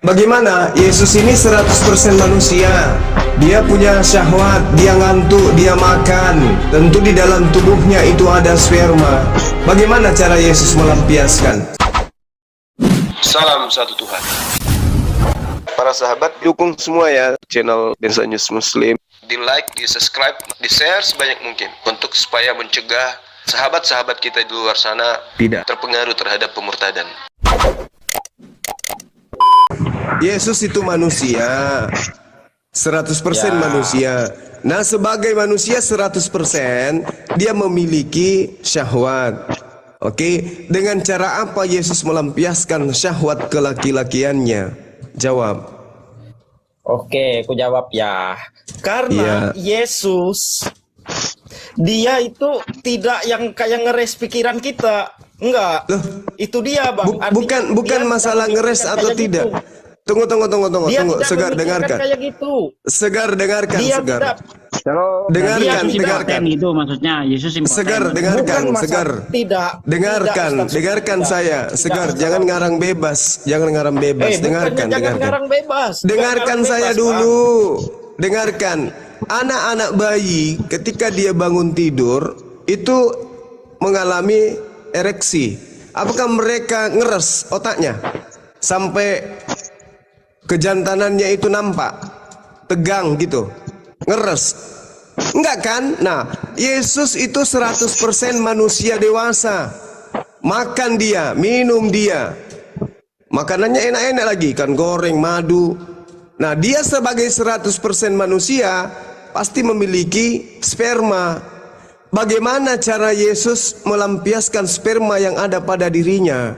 Bagaimana? Yesus ini 100% manusia. Dia punya syahwat, dia ngantuk, dia makan. Tentu di dalam tubuhnya itu ada sperma. Bagaimana cara Yesus melampiaskan? Salam satu Tuhan. Para sahabat, dukung semua ya channel Bensa News Muslim. Di like, di subscribe, di share sebanyak mungkin untuk supaya mencegah sahabat-sahabat kita di luar sana tidak terpengaruh terhadap pemurtadan. Yesus itu manusia, 100% manusia. Nah, sebagai manusia 100%, dia memiliki syahwat. Oke, dengan cara apa Yesus melampiaskan syahwat kelaki-lakiannya? Jawab. Oke, aku jawab ya. Karena Yesus, dia itu tidak yang kayak ngeres pikiran kita. Enggak. Loh, itu dia, Bang. Bukan masalah ngeres atau tidak. Gitu. Tunggu. Dia Segar, dengarkan. Kayak gitu. Segar, dengarkan. Dia Segar. tidak. Dengarkan. Itu maksudnya Yesus impoten. Segar, dengarkan. Segar. Tidak. Dengarkan saya. Segar, jangan ngarang bebas. Dengarkan. Ngarang bebas. Dengarkan saya dulu. Dengarkan. Anak-anak bayi ketika dia bangun tidur itu mengalami ereksi. Apakah mereka ngeres otaknya sampai kejantanannya itu nampak tegang gitu, ngeres? Enggak kan? Nah, Yesus itu 100% manusia dewasa. Makan dia, minum dia, makanannya enak-enak lagi, ikan goreng, madu. Nah, dia sebagai 100% manusia pasti memiliki sperma. Bagaimana cara Yesus melampiaskan sperma yang ada pada dirinya?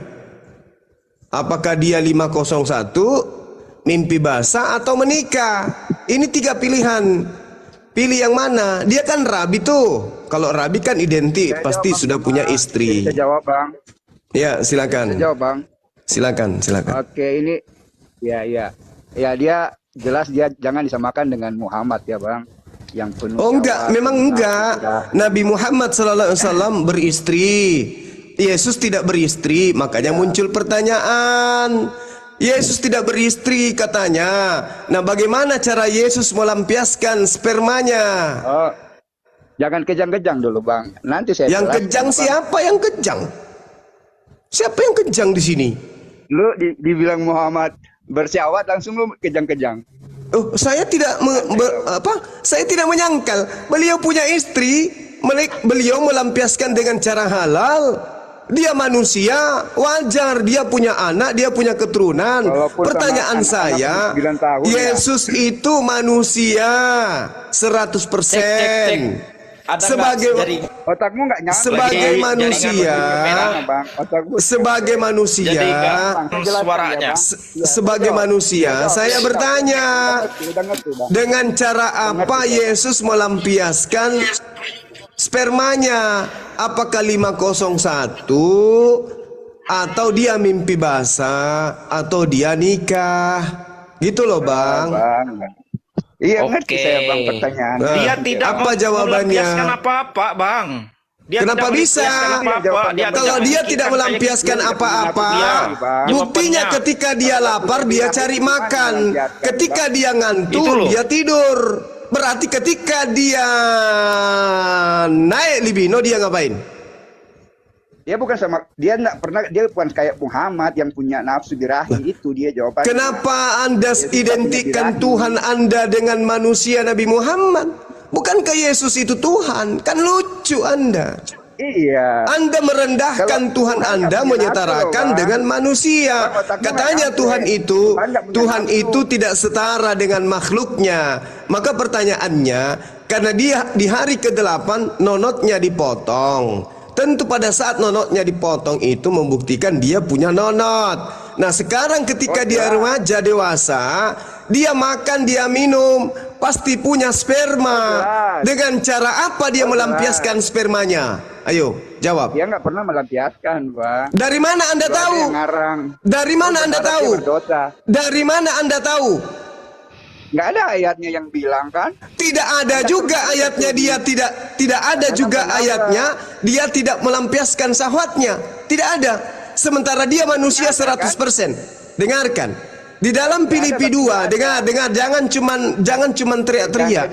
Apakah dia 501, mimpi basah, atau menikah? Ini 3 pilihan. Pilih yang mana? Dia kan rabi tuh. Kalau rabi kan identik, pasti sudah punya istri. Bisa jawab, Bang. Ya, silakan. Bisa jawab, Bang. Silakan. Oke, ini ya dia jelas dia jangan disamakan dengan Muhammad ya, Bang. Yang penuh Memang enggak. Nabi Muhammad SAW beristri. Yesus tidak beristri, makanya muncul pertanyaan. Yesus tidak beristri katanya. Nah, bagaimana cara Yesus melampiaskan spermanya? Oh, jangan kejang-kejang dulu, Bang. Nanti saya Yang kejang Bang. siapa yang kejang? Siapa yang kejang di sini? Lu dibilang Muhammad bersyahwat langsung lu kejang-kejang. Oh, saya tidak saya tidak menyangkal. Beliau punya istri, beliau melampiaskan dengan cara halal. Dia manusia, wajar dia punya anak, dia punya keturunan. Walaupun pertanyaan saya, Yesus itu manusia 100%. Otakmu nggak nyampe. Sebagai manusia, saya bertanya, dengan cara apa Yesus melampiaskan spermanya? Apakah 501, atau dia mimpi basah, atau dia nikah? Gitu loh, Bang. Iya, ngerti saya, Bang, pertanyaan. Dia tidak apa jawabannya? apa-apa, Bang. Kenapa bisa? Kalau dia tidak melampiaskan apa-apa, buktinya ketika dia lapar dia cari makan, ketika dia ngantuk dia tidur. Berarti ketika dia naik libido dia ngapain? Dia bukan kayak Muhammad yang punya nafsu birahi. Itu dia jawabannya. Kenapa Anda identikkan Tuhan Anda dengan manusia Nabi Muhammad? Bukankah Yesus itu Tuhan? Kan lucu Anda. Iya. Anda merendahkan Tuhan Anda, menyetarakan dengan manusia. Katanya Tuhan itu tidak setara dengan makhluknya. Maka pertanyaannya, karena dia di hari ke-8 nonotnya dipotong. Tentu pada saat nonotnya dipotong itu membuktikan dia punya nonot. Nah, sekarang ketika dia remaja dewasa, dia makan, dia minum, pasti punya sperma. Dengan cara apa dia melampiaskan spermanya? Ayo, jawab. Dia nggak pernah melampiaskan, Bang. Dari mana Anda tahu? Dari mana Anda tahu? Dari mana Anda tahu? Nggak ada ayatnya yang bilang kan? Tidak ada juga ayatnya tidak ada juga ayatnya dia tidak melampiaskan syahwatnya. Tidak ada. Sementara dia manusia 100%. Dengarkan. Di dalam Filipi 2, dengar, jangan cuman teriak-teriak.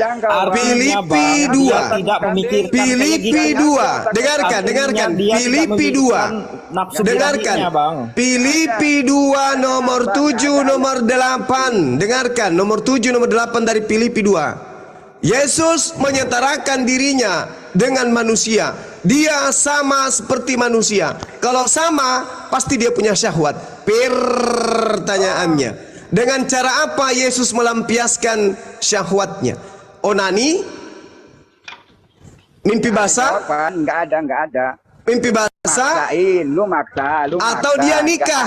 Filipi 2. Tidak memikirkan Filipi 2. Dengarkan. Filipi 2. Dengarkan. Filipi 2 nomor 7 nomor 8. Dengarkan nomor 7 nomor 8 dari Filipi 2. Yesus menyetarakan dirinya dengan manusia. Dia sama seperti manusia. Kalau sama, pasti dia punya syahwat. Pertanyaannya, dengan cara apa Yesus melampiaskan syahwatnya? Onani? Mimpi basah? Enggak ada. Mimpi basah? Lu maksa. Atau dia nikah?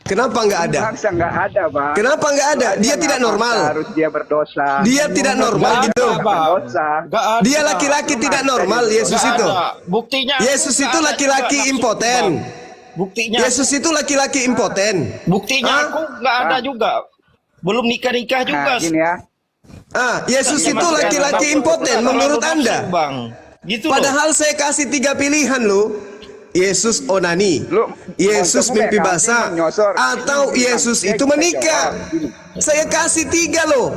Kenapa nggak ada? Nggak ada, Bang. Kenapa nggak ada? Dia tidak normal. Harus dia berdosa. Dia tidak normal gitu. Dia laki-laki tidak normal. Yesus itu. Buktinya. Yesus itu laki-laki impoten. Buktinya. Yesus itu laki-laki impoten. Buktinya aku nggak ada juga. Belum nikah juga. Gini ya. Yesus itu laki-laki impoten menurut Anda. Bang. Gitu Padahal saya kasih 3 pilihan loh. Yesus onani, Yesus mimpi basah, atau Yesus itu menikah. Saya kasih 3 loh.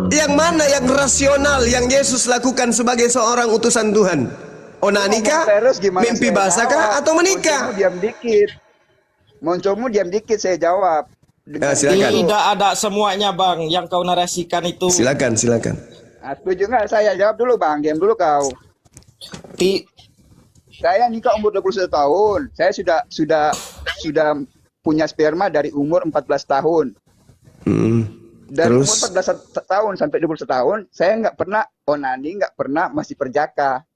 Yang mana yang rasional yang Yesus lakukan sebagai seorang utusan Tuhan? Onani kah? Mimpi basah kah? Atau menikah? Moncomu diam dikit saya jawab. Silakan. Tidak ada semuanya, Bang, yang kau narasikan itu. Silakan. Setuju nggak? Saya jawab dulu, Bang. Diam dulu kau. Saya nikah umur 21 tahun. Saya sudah punya sperma dari umur 14 tahun. Dari umur 14 tahun sampai 21 tahun, saya nggak pernah onani, nggak pernah masih perjaka.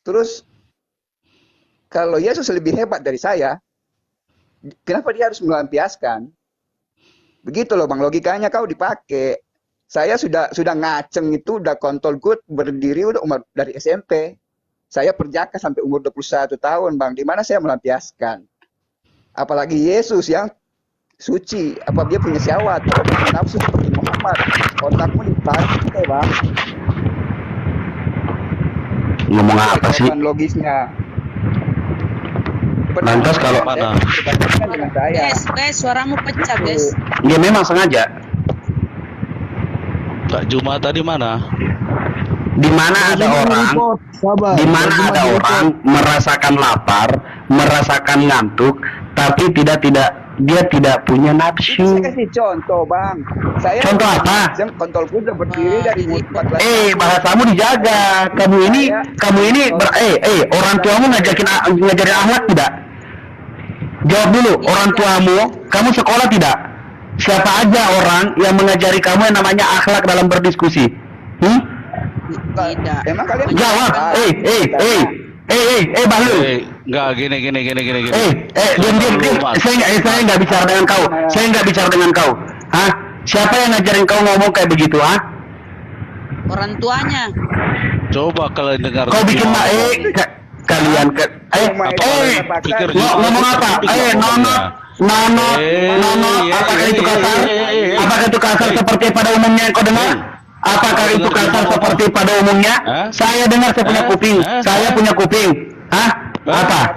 Terus kalau Yesus lebih hebat dari saya, kenapa dia harus melampiaskan? Begitu loh, Bang, logikanya kau dipakai. Saya sudah ngaceng itu, udah kontol good, berdiri udah umur dari SMP. Saya perjaka sampai umur 21 tahun, Bang. Di mana saya melampiaskan? Apalagi Yesus yang suci, apa dia punya syahwat, apa punya nafsu seperti Muhammad. Otakmu ditarik, Bang. Ngomong apa sih? Logisnya. Lantas kalau mana? Bes, suaramu pecah, Bes. Dia memang sengaja. Kak Juma tadi mana? Di mana ada orang merasakan lapar, merasakan ngantuk, tapi dia tidak punya nafsu. Saya kasih contoh, Bang. Contoh apa? Kontolku udah berdiri dari umur 14. Bahasamu dijaga. Kamu ini orang tuamu ngajarin akhlak tidak? Jawab dulu, orang tuamu, kamu sekolah tidak? Siapa aja orang yang mengajari kamu yang namanya akhlak dalam berdiskusi? Tidak. Emang kalian jawab. Bahlul. Enggak, gini. Diam. Saya nggak bicara dengan kau. Saya nggak bicara dengan kau. Hah? Siapa yang ngajarin kau ngomong kayak begitu, ha? Orang tuanya. Coba kalian dengar. Kau bikin kalian ngomong apa? Nono, apakah itu kasar? Apakah itu kasar seperti pada umumnya yang kau dengar? Apakah itu kasar seperti pada umumnya? Saya dengar, saya punya kuping. Saya punya kuping. Hah? Apa?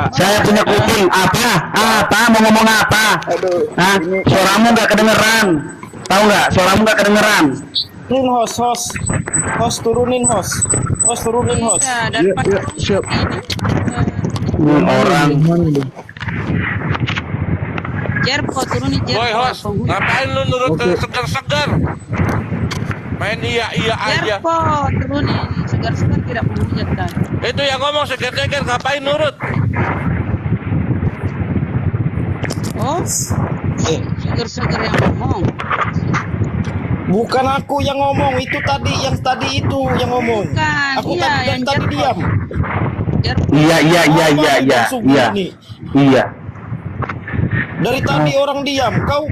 Saya punya kuping. Apa? Mau ngomong apa? Hah? Suaramu nggak kedengeran. Tahu nggak? Suaramu nggak kedengeran. Turunin host. Ya, daripada siap. ini Orang. Jerpo turunin Jerpo. Woi host, ngapain lu nurut segar-segar? Main iya aja. Jerpo turunin segar-segar tidak menghujat kan. Itu yang ngomong segar-segar ngapain nurut? Oh, segar-segar yang ngomong. Bukan aku yang ngomong, itu tadi yang ngomong. Bukan, Aku iya, yang tadi Jerpo. diam. Jerpo. Iya. Dari tadi orang diam. Kau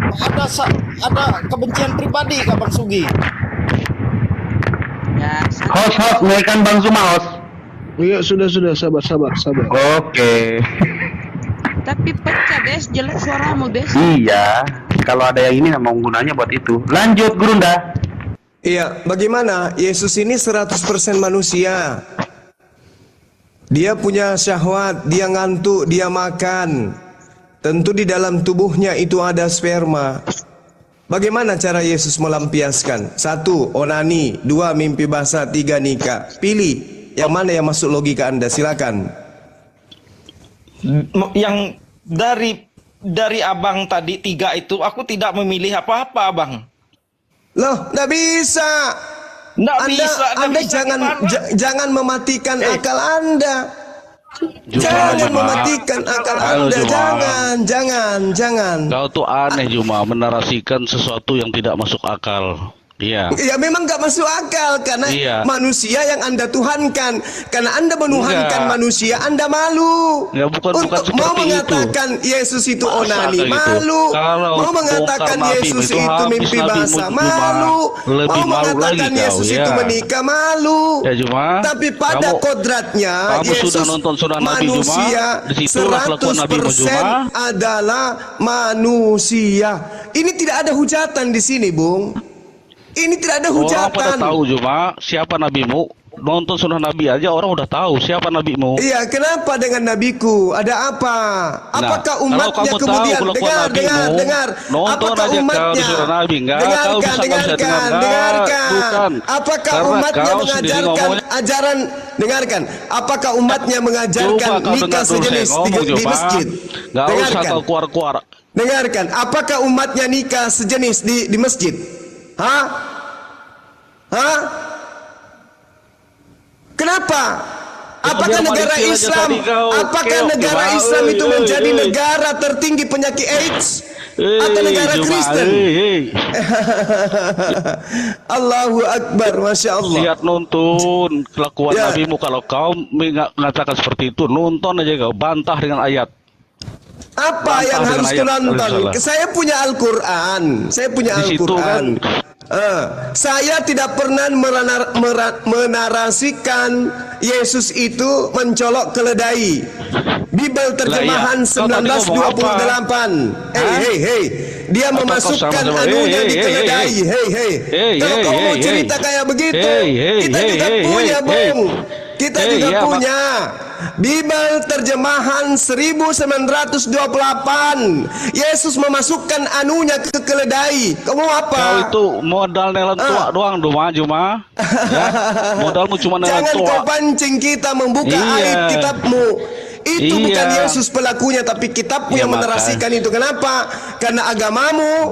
ada kebencian pribadi kah, Bang Sugi? Ya, Host, naikkan Bang Zuma, host. Iya, sudah, sabar. Oke. tapi pecah, Bes. Jelek suaramu, Bes. Iya. Kalau ada yang ini memang gunanya buat itu. Lanjut, Gurunda. Iya, bagaimana? Yesus ini 100% manusia. Dia punya syahwat, dia ngantuk, dia makan. tentu di dalam tubuhnya itu ada sperma. Bagaimana cara Yesus melampiaskan? 1. Onani, 2. Mimpi basah, 3. Nikah. Pilih yang mana yang masuk logika Anda, silakan. Yang dari abang tadi 3 itu aku tidak memilih apa-apa, abang. Loh, nggak bisa. Anda jangan mematikan akal Anda. Jangan mematikan akal Anda. Jangan. Kau tuh aneh Juma, menarasikan sesuatu yang tidak masuk akal. Iya. Ya memang nggak masuk akal karena manusia yang Anda tuhankan. Karena Anda menuhankan manusia, Anda malu. Ya, bukan mau mengatakan itu. Yesus itu onani, malu. Mau mengatakan Yesus itu mimpi basah, malu. Mau mengatakan Yesus itu menikah, malu. Ya, Juma, tapi pada kodratnya Yesus manusia 100% adalah manusia. Ini tidak ada hujatan di sini, Bung. Ini tidak ada hujatan. Orang pada tahu Juma, siapa nabimu? Nonton sunnah Nabi aja orang udah tahu siapa nabimu. Iya, kenapa dengan nabiku? Ada apa? Apakah umatnya kemudian dengar? Apakah umatnya? Dengarkan. Apakah umatnya mengajarkan ajaran? Dengarkan. Apakah umatnya mengajarkan nikah sejenis di masjid? Gak usah kau keluar-keluar. Dengarkan. Apakah umatnya nikah sejenis di masjid? Hah? Kenapa? Apakah negara Islam? Apakah negara Islam itu menjadi negara tertinggi penyakit AIDS? Atau negara Kristen? Allahu Akbar, Masya Allah. Lihat nonton kelakuan nabimu. Kalau kau mengatakan seperti itu, nonton aja kau, bantah dengan ayat. Apa yang harus kunonton? Saya punya Al-Quran. Saya tidak pernah menarasikan Yesus itu mencolok keledai. Bibel terjemahan 1928. Hei, dia memasukkan anunya di keledai. Kalau kau mau cerita kayak begitu, kita juga punya, Bung. Kita juga punya Bibel terjemahan 1928. Yesus memasukkan anunya ke keledai. Kamu apa? Kau itu modal nelan tua doang Juma. Ya? Modalmu cuma nelan tua. Jangan kau pancing kita membuka aib kitabmu. Itu bukan Yesus pelakunya, tapi kitabmu yang menerasikan itu. Kenapa? Karena agamamu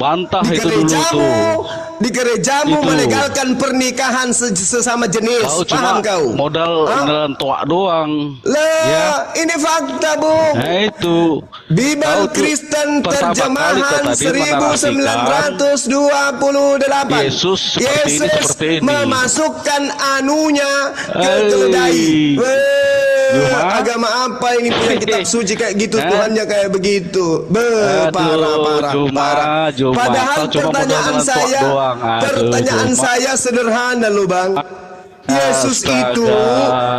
di gerejamu melegalkan pernikahan sesama jenis. Paham kau? Modal nelan tua doang. Ini fakta, Bung. Nah, itu. Bibel Kristen terjemahan 1928. Yesus memasukkan anunya ke keledai. Agama apa ini punya kitab suci kayak gitu, Tuhannya kayak begitu. Parah. Padahal pertanyaan saya sederhana loh, Bang. Yesus itu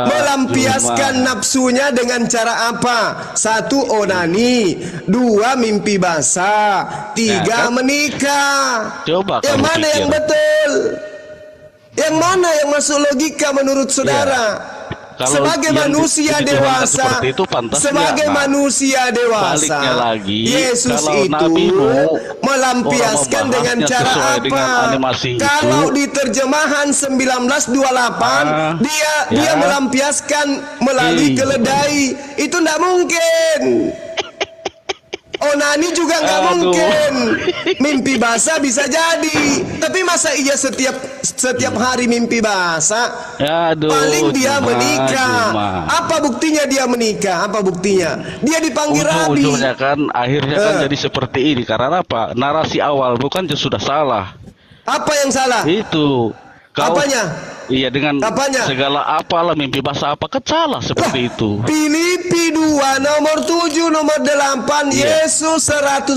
melampiaskan nafsunya dengan cara apa? 1. Onani, 2. Mimpi basah, 3. Menikah. Yang mana yang betul? Yang mana yang masuk logika menurut saudara? Sebagai manusia dewasa, Yesus itu melampiaskan dengan cara apa? Kalau di terjemahan 1928 dia melampiaskan melalui keledai, itu tidak mungkin. Onani juga nggak mungkin. Mimpi basah bisa jadi, tapi masa iya setiap hari mimpi basah? Paling dia menikah. Apa buktinya dia menikah? Apa buktinya? Dia dipanggil rabi. Ujungnya kan, akhirnya kan jadi seperti ini. Karena apa? Narasi awal bukan sudah salah. Apa yang salah? Itu. Apanya? Iya, dengan segala apalah mimpi basah apa salah seperti itu. Filipi 2 nomor 7 nomor 8 Yesus 100%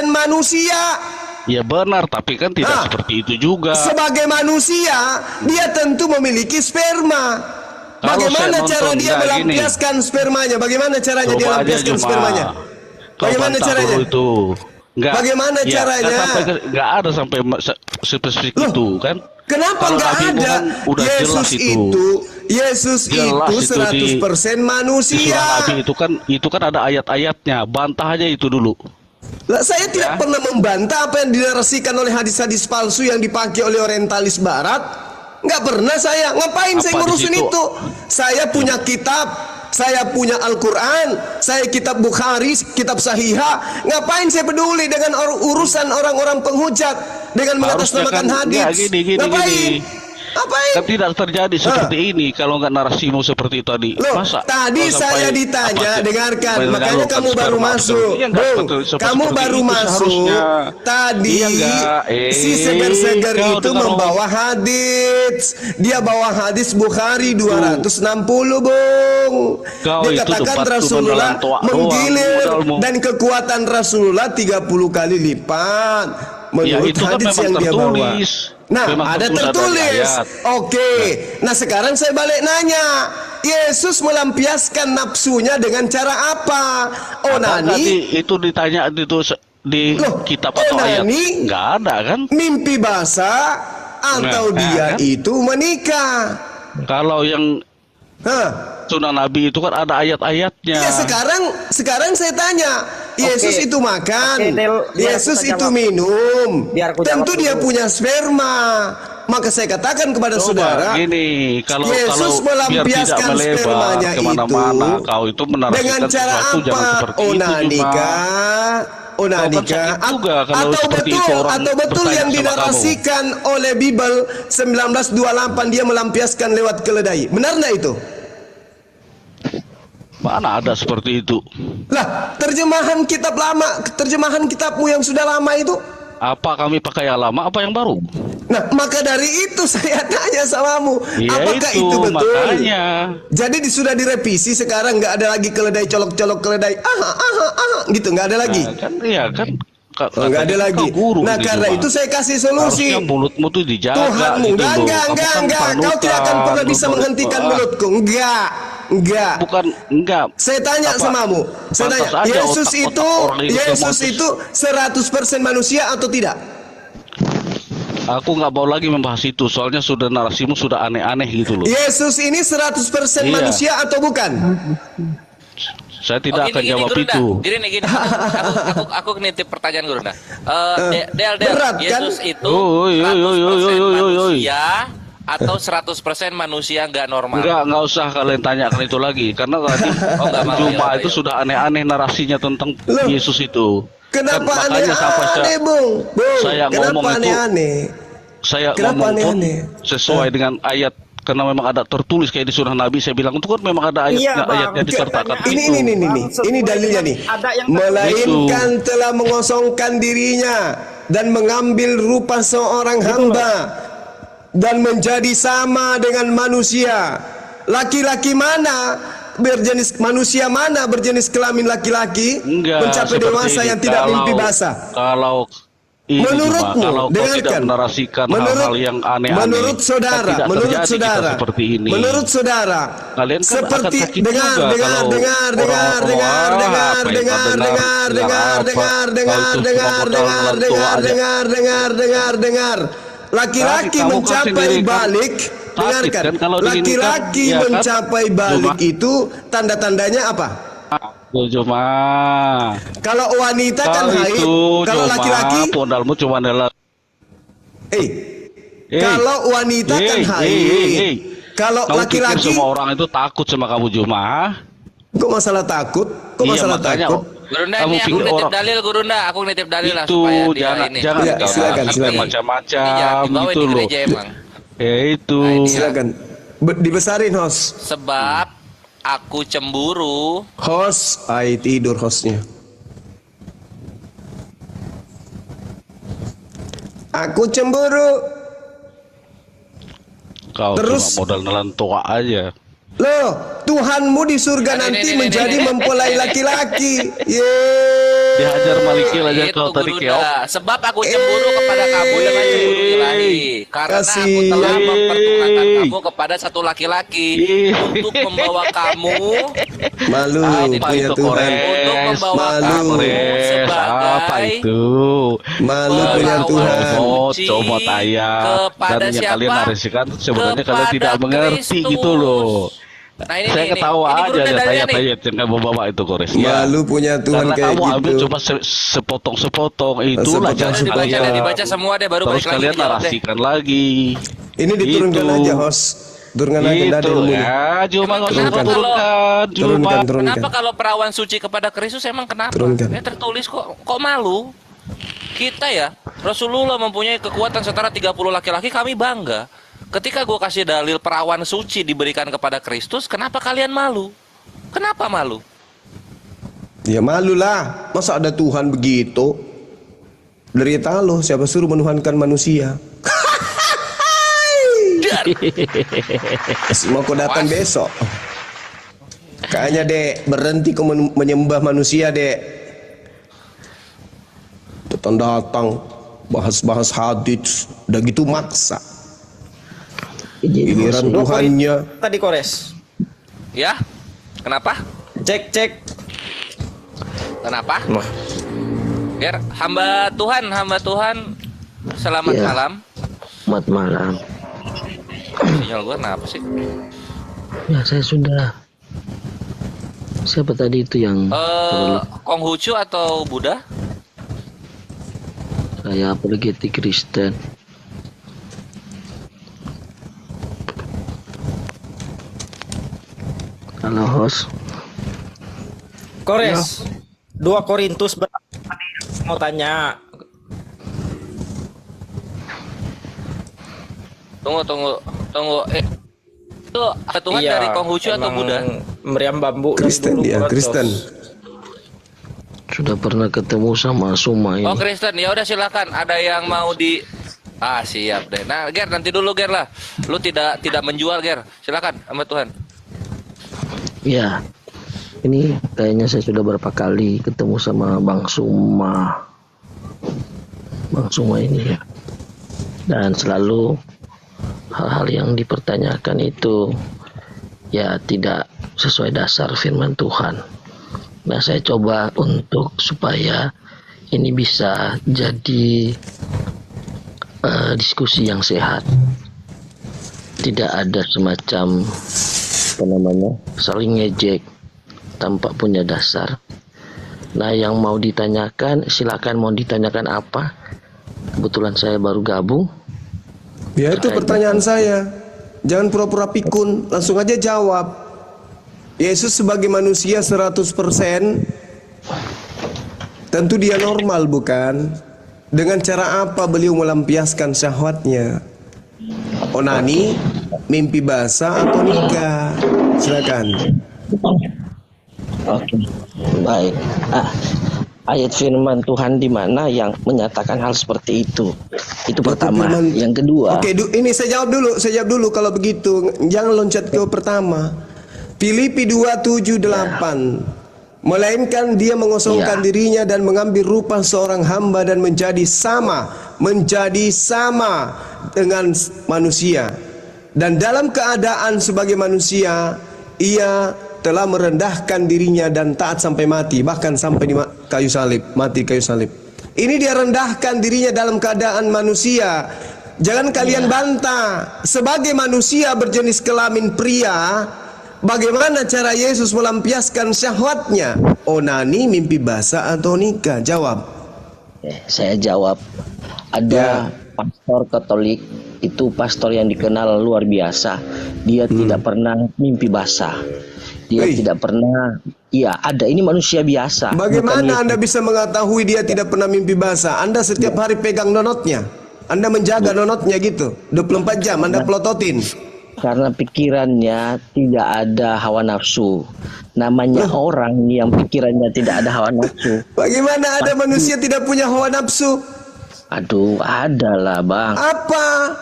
manusia. Ya benar, tapi kan tidak seperti itu juga. Sebagai manusia, dia tentu memiliki sperma. Bagaimana cara dia melampiaskan spermanya? Bagaimana caranya dia melampiaskan spermanya? Bagaimana caranya? Bagaimana caranya? Nggak ada sampai spesifik Loh, itu kan? Kenapa Kalau nggak Nabi ada? Muhammad udah jelas Yesus Jelas itu itu di 100% Di manusia. surah Nabi itu kan ada ayat-ayatnya. Bantah aja itu dulu. Lah, saya tidak pernah membantah apa yang dinarasikan oleh hadis-hadis palsu yang dipakai oleh orientalis barat. Nggak pernah saya. Ngapain saya Apa di ngurusin situ? itu? Saya punya kitab, saya punya Al-Quran, saya kitab Bukhari, kitab Sahihah. Ngapain saya peduli dengan urusan orang-orang penghujat dengan mengatasnamakan Harusnya kan, hadis? gini. Ngapain? Ngapain? Kan tidak terjadi seperti ini kalau nggak narasimu seperti itu tadi. Loh, Masa tadi kalau saya sampai ditanya, dengarkan, sampai makanya menyalurkan kamu baru sperma masuk. Iya, enggak, Bung, betul. kamu Seperti baru itu masuk. seharusnya. Tadi Iya, enggak. si seger-seger Kau itu dengar membawa hadis. Dia bawa hadis Bukhari 260, Bung. Kau Dia itu katakan debat Rasulullah tuh doang, menggilir modalmu. dan kekuatan Rasulullah 30 kali lipat. Menurut itu kan hadis memang yang dia bawa. tertulis. Nah, Memang ada tertulis tertulis. ayat. Oke. Nah, sekarang saya balik nanya. Yesus melampiaskan nafsunya dengan cara apa? Onani, Tadi itu ditanya itu di Loh, kitab atau ayat. onani? Nggak ada kan? mimpi basah, atau Nah, dia kan? itu menikah. Kalau yang Hah? sunnah Nabi itu kan ada ayat-ayatnya. Ya, sekarang saya tanya, Yesus itu makan, Oke, Del, biar Yesus aku itu jawab. minum, Biar aku tentu jawab dia dulu. punya sperma. Maka saya katakan kepada Coba, saudara, gini, kalau Yesus biar tidak melampiaskan melebar spermanya kemana-mana, itu kau itu menarasikan dengan cara sesuatu jangan apa? seperti itu, Onanika, Kau kan sakit juga kalau seperti itu orang atau betul bertanya yang sama dinarasikan oleh Bible 1928 dia melampiaskan lewat keledai. Benar nggak itu? Mana ada seperti itu? Lah, terjemahan kitab lama, terjemahan kitabmu yang sudah lama itu. Apa kami pakai yang lama, apa yang baru? Nah, maka dari itu saya tanya samamu, Ya apakah itu betul? makanya. Jadi sudah direvisi sekarang nggak ada lagi keledai colok-colok keledai, gitu nggak ada lagi. Nah, kan iya kan. Nggak ada lagi. Nah, karena itu saya kasih solusi. Harusnya mulutmu tuh dijaga. Tuhanmu, gitu loh. enggak. Kamu kan Kau tidak akan panutan, pernah bisa lu menghentikan berdoa. mulutku. Enggak. Bukan, enggak. Saya tanya Apa? samamu. Saya Pantas tanya, aja Yesus otak-otak itu orang itu Yesus modus. itu 100% manusia atau tidak? Aku nggak mau lagi membahas itu, soalnya sudah narasimu sudah aneh-aneh gitu loh. Yesus ini 100% Iya. manusia atau bukan? Saya tidak akan jawab Guru, itu. Gini, aku nitip pertanyaan Guru. Del, berat, kan? Yesus itu Oi, 100% manusia atau 100% manusia nggak normal? Nggak usah kalian tanyakan itu lagi, karena tadi nggak mau, Juma ya, itu ya. sudah aneh-aneh narasinya tentang Loh, Yesus itu. Kenapa Kan makanya sampai aneh-aneh, Bung? saya Kenapa ngomong itu, aneh-aneh? saya Kenapa ngomong pun aneh-aneh? sesuai dengan ayat, karena memang ada tertulis kayak di surah Nabi. Saya bilang itu kan memang ada Iya, Bang. ayatnya disertakan Ini, itu. Ini dalilnya nih. Ada yang Melainkan telah mengosongkan dirinya dan mengambil rupa seorang hamba dan menjadi sama dengan manusia. Laki-laki mana berjenis manusia mana berjenis kelamin laki-laki Enggak, mencapai seperti dewasa ini. yang tidak mimpi basah? Kalau ini Menurutmu, Juma, kalau kau tidak dengarkan. menarasikan hal-hal yang aneh-aneh, menurut kan saudara, tidak menurut terjadi kita saudara, seperti ini. menurut saudara, Kalian kan seperti akan sakit dengar, juga dengar, kalau dengar, dengar, orang-orang, dengar, apa dengar, yang dengar, kau dengar, dengar, apa? dengar, Kau dengar, itu dengar, cuma modal dengar, orang tua dengar, aja. dengar. Laki-laki Kamu kan mencapai sendiri kan balik, sakit dengarkan. kan kalau diginikan, Laki-laki ya kan? mencapai balik Cuma- itu tanda-tandanya apa? Cuma Kalau wanita kan haid, kalau laki-laki, modalmu cuma adalah kalau wanita kan haid, kalau kamu pikir laki-laki, semua orang itu takut sama kamu Juma? kok masalah takut? Kok Iya, masalah makanya, takut? Gurunda, kamu ini aku pikir nitip orang dalil Gurunda, aku nitip dalil lah itu supaya dia jangan ini. jangan Iya, kau silakan, sampai silakan. Ini macam-macam jangan dibawa gitu di loh. gereja emang. Ya itu. Nah, ini. Silakan. Dibesarin host. Sebab aku cemburu. Host, tidur hostnya. Aku cemburu. Kau Terus? cuma modal nelan tua aja. Loh, Tuhanmu di surga nanti menjadi mempelai laki-laki. Yeay. Dihajar malikil aja Itu kau tadi keok. Guruda. Sebab aku cemburu kepada kamu dengan cemburu ilahi. Karena aku Kasih. telah mempertuhankan kamu kepada satu laki-laki untuk membawa kamu Malu ini punya itu, Tuhan. Kores? untuk membawa Malu. kamu Apa sebagai itu? Malu punya Pembawa Tuhan. suci Comot ayat. kepada Dan yang siapa? kalian narasikan sebenarnya kalian Kepada tidak mengerti Kristus. gitu loh. Nah ini Saya nih, ketawa ini aja Guruda lihat dalilnya nih. ayat-ayat yang kamu bawa itu, Kores. Malu punya Tuhan Karena kayak kamu ambil gitu. cuma sepotong-sepotong itulah Sepotong-sepotong. jangan Dibaca supaya deh, dibaca semua deh baru terus balik lagi kalian dijawab deh. narasikan lagi. Ini diturunkan Itu. aja host. Turunkan aja nggak ada Itu ilmunya. ya, cuma Emang nggak usah kenapa kau turunkan, Turunkan, cuma turunkan. Kenapa kalau perawan suci kepada Kristus emang kenapa? Turunkan. Ya tertulis kok malu. Kita ya, Rasulullah mempunyai kekuatan setara 30 laki-laki, kami bangga. Ketika gue kasih dalil perawan suci diberikan kepada Kristus, kenapa kalian malu? Kenapa malu? Ya malulah. Masa ada Tuhan begitu? Derita lo, siapa suruh menuhankan manusia? Mau kau datang besok? Kayaknya dek berhenti kau menyembah manusia dek. Datang bahas-bahas hadits, udah gitu maksa. Giliran Tuhannya. Tadi Kores. Ya? Kenapa? Cek. Kenapa? Nah. Biar hamba Tuhan, selamat Ya. malam. Selamat malam. Sinyal gue kenapa sih? Ya saya sudah. Siapa tadi itu yang Konghucu atau Buddha? saya apologetik Kristen? Halo host. Kores. 2 Korintus berapa? Mau tanya. Tunggu. Itu Tuhan Iya, dari Konghucu atau emang Buddha? Meriam bambu dari Kristen dulu, dia, Korintus. Kristen. Sudah pernah ketemu sama Suma ini. Oh Kristen, ya udah silakan. Ada yang mau di siap deh. Nah, Ger nanti dulu Ger lah. Lu tidak menjual Ger. Silakan sama Tuhan. Ya. Ini kayaknya saya sudah berapa kali ketemu sama Bang Suma. Bang Suma ini ya. Dan selalu hal-hal yang dipertanyakan itu ya tidak sesuai dasar firman Tuhan. Nah, saya coba untuk supaya ini bisa jadi diskusi yang sehat. Tidak ada semacam saling ngejek tanpa punya dasar. Nah, yang mau ditanyakan silakan, mau ditanyakan apa? Kebetulan saya baru gabung. Ya itu pertanyaan saya. Jangan pura-pura pikun, langsung aja jawab. Yesus sebagai manusia 100%, tentu dia normal bukan? Dengan cara apa beliau melampiaskan syahwatnya? Onani, mimpi basah atau nikah? Silakan. Oke, baik. Ayat firman Tuhan di mana yang menyatakan hal seperti itu? Itu pertama. Yang kedua. Oke, ini saya jawab dulu kalau begitu. Jangan loncat ke pertama. Filipi 2:7-8. Melainkan dia mengosongkan dirinya dan mengambil rupa seorang hamba dan menjadi sama dengan manusia. Dan dalam keadaan sebagai manusia, ia telah merendahkan dirinya dan taat sampai mati, bahkan sampai di kayu salib, mati kayu salib. Ini dia rendahkan dirinya dalam keadaan manusia. Jangan kalian bantah, sebagai manusia berjenis kelamin pria, bagaimana cara Yesus melampiaskan syahwatnya? Onani, mimpi basah atau nikah? Jawab. Saya jawab. Ada pastor Katolik, itu pastor yang dikenal luar biasa. Dia tidak pernah mimpi basah. Dia tidak pernah. Iya, ada. Ini manusia biasa. Bagaimana Anda bisa mengetahui dia tidak pernah mimpi basah? Anda setiap hari pegang nonotnya. Anda menjaga nonotnya gitu. 24 jam Anda pelototin. Karena pikirannya tidak ada hawa nafsu. Namanya orang yang pikirannya tidak ada hawa nafsu. Bagaimana ada manusia tidak punya hawa nafsu? Aduh, ada lah Bang. Apa?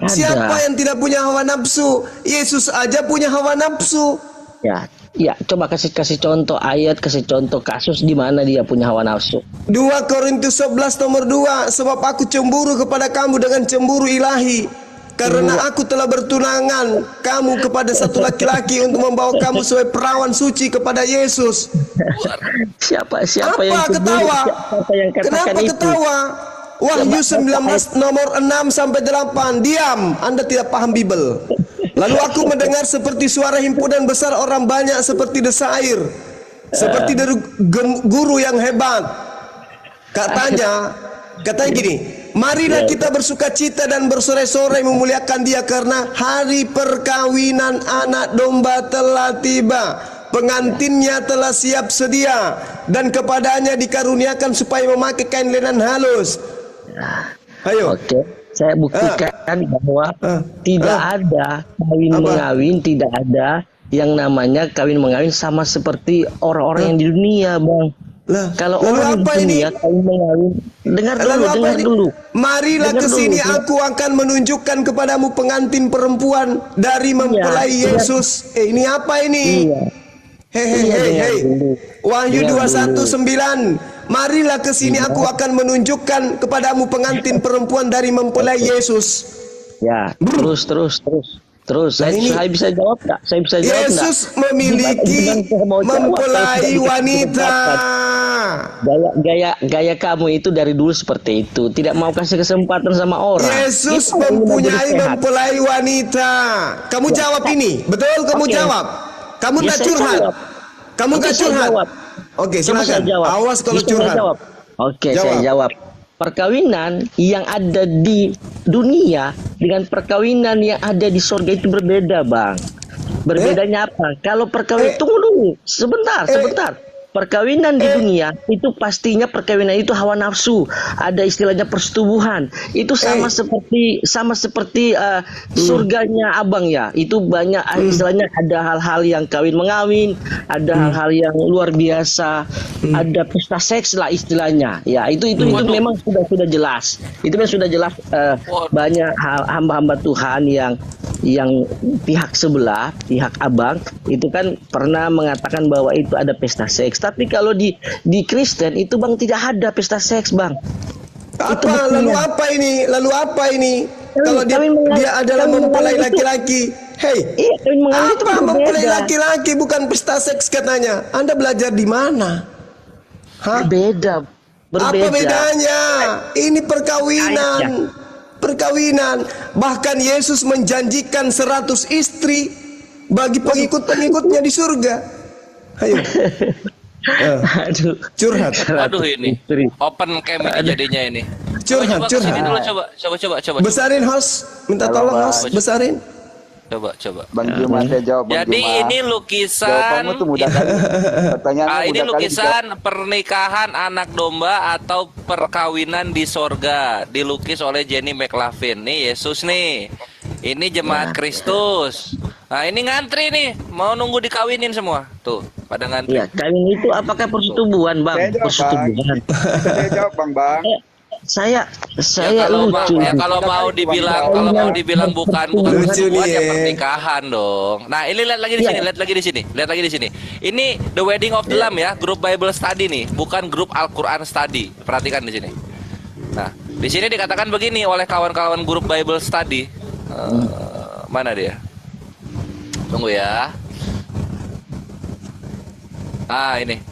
Ada. Siapa yang tidak punya hawa nafsu? Yesus aja punya hawa nafsu. Ya, coba kasih contoh ayat, kasih contoh kasus di mana dia punya hawa nafsu. 2 Korintus 11 nomor 2, sebab aku cemburu kepada kamu dengan cemburu ilahi, karena aku telah bertunangan kamu kepada satu laki-laki untuk membawa kamu sebagai perawan suci kepada Yesus. Siapa Apa yang cemburu? ketawa? Siapa yang katakan Kenapa itu? ketawa? Wahyu 19 nomor 6 sampai 8. Diam, Anda tidak paham Bible. Lalu aku mendengar seperti suara himpunan besar orang banyak seperti desa air, seperti dari guru yang hebat. Katanya gini, marilah kita bersukacita dan bersorai-sorai memuliakan Dia, karena hari perkawinan anak domba telah tiba. Pengantinnya telah siap sedia, dan kepadanya dikaruniakan supaya memakai kain lenan halus. Ayo. Oke, saya buktikan bahwa tidak ada kawin mengawin, tidak ada yang namanya kawin mengawin sama seperti orang-orang yang di dunia, Bang. Kalau orang di dunia kawin mengawin, dengar dulu. Marilah ke sini, aku akan menunjukkan kepadamu pengantin perempuan dari mempelai Yesus. Ini apa ini? Hei. Wahyu 21:9. Marilah ke sini, aku akan menunjukkan kepadamu pengantin perempuan dari mempelai Yesus. Ya, terus. Saya bisa jawab nggak? Saya bisa jawab nggak? Yesus memiliki mempelai wanita. Gaya kamu itu dari dulu seperti itu. Tidak mau kasih kesempatan sama orang. Yesus mempunyai mempelai wanita. Kamu jawab ini, betul? Kamu jawab. Kamu tak curhat. Kamu tak curhat. Oke, silakan. Awas kalau curhat. Oke, saya jawab. Perkawinan yang ada di dunia dengan perkawinan yang ada di surga itu berbeda, Bang. Berbedanya apa? Kalau perkawinan, tunggu dulu, sebentar. Perkawinan di dunia itu pastinya perkawinan itu hawa nafsu, ada istilahnya persetubuhan. Itu sama seperti surganya Abang ya. Itu banyak istilahnya, ada hal-hal yang kawin mengawin, ada hal-hal yang luar biasa, ada pesta seks lah istilahnya. Ya, itu memang sudah jelas. Itu memang sudah jelas, banyak hamba-hamba Tuhan yang pihak sebelah, pihak Abang itu kan pernah mengatakan bahwa itu ada pesta seks. Tapi kalau di Kristen itu, Bang, tidak ada pesta seks, Bang. Lalu apa ini? Kalau dia adalah mempelai laki-laki. Apa mempelai laki-laki bukan pesta seks katanya? Anda belajar di mana? Berbeda. Apa bedanya? Ini perkawinan. Bahkan Yesus menjanjikan 100 istri bagi pengikut-pengikutnya di surga. Ayo. Curhat. Aduh, ini open cam ini jadinya ini. Curhat. Coba. Besarin host, minta tolong host, besarin. Coba. Bang Juma, saya jawab. Jadi ini lukisan. Ini lukisan pernikahan anak domba atau perkawinan di sorga, dilukis oleh Jenny McLaughlin. Nih Yesus nih. Ini jemaat Kristus. Nah, ini ngantri nih, mau nunggu dikawinin semua. Tuh, pada ngantri. Ya, kawin itu apakah persetubuhan, Bang? Persetubuhan. Saya jawab, Bang. Saya lucu. Kalau mau dibilang bukan persetubuhan, ya pernikahan dong. Nah, ini lihat lagi di sini. Ini The Wedding of the Lamb ya, grup Bible Study nih, bukan grup Al-Qur'an Study. Perhatikan di sini. Nah, di sini dikatakan begini oleh kawan-kawan grup Bible Study. Mana dia? Tunggu ya. Ini.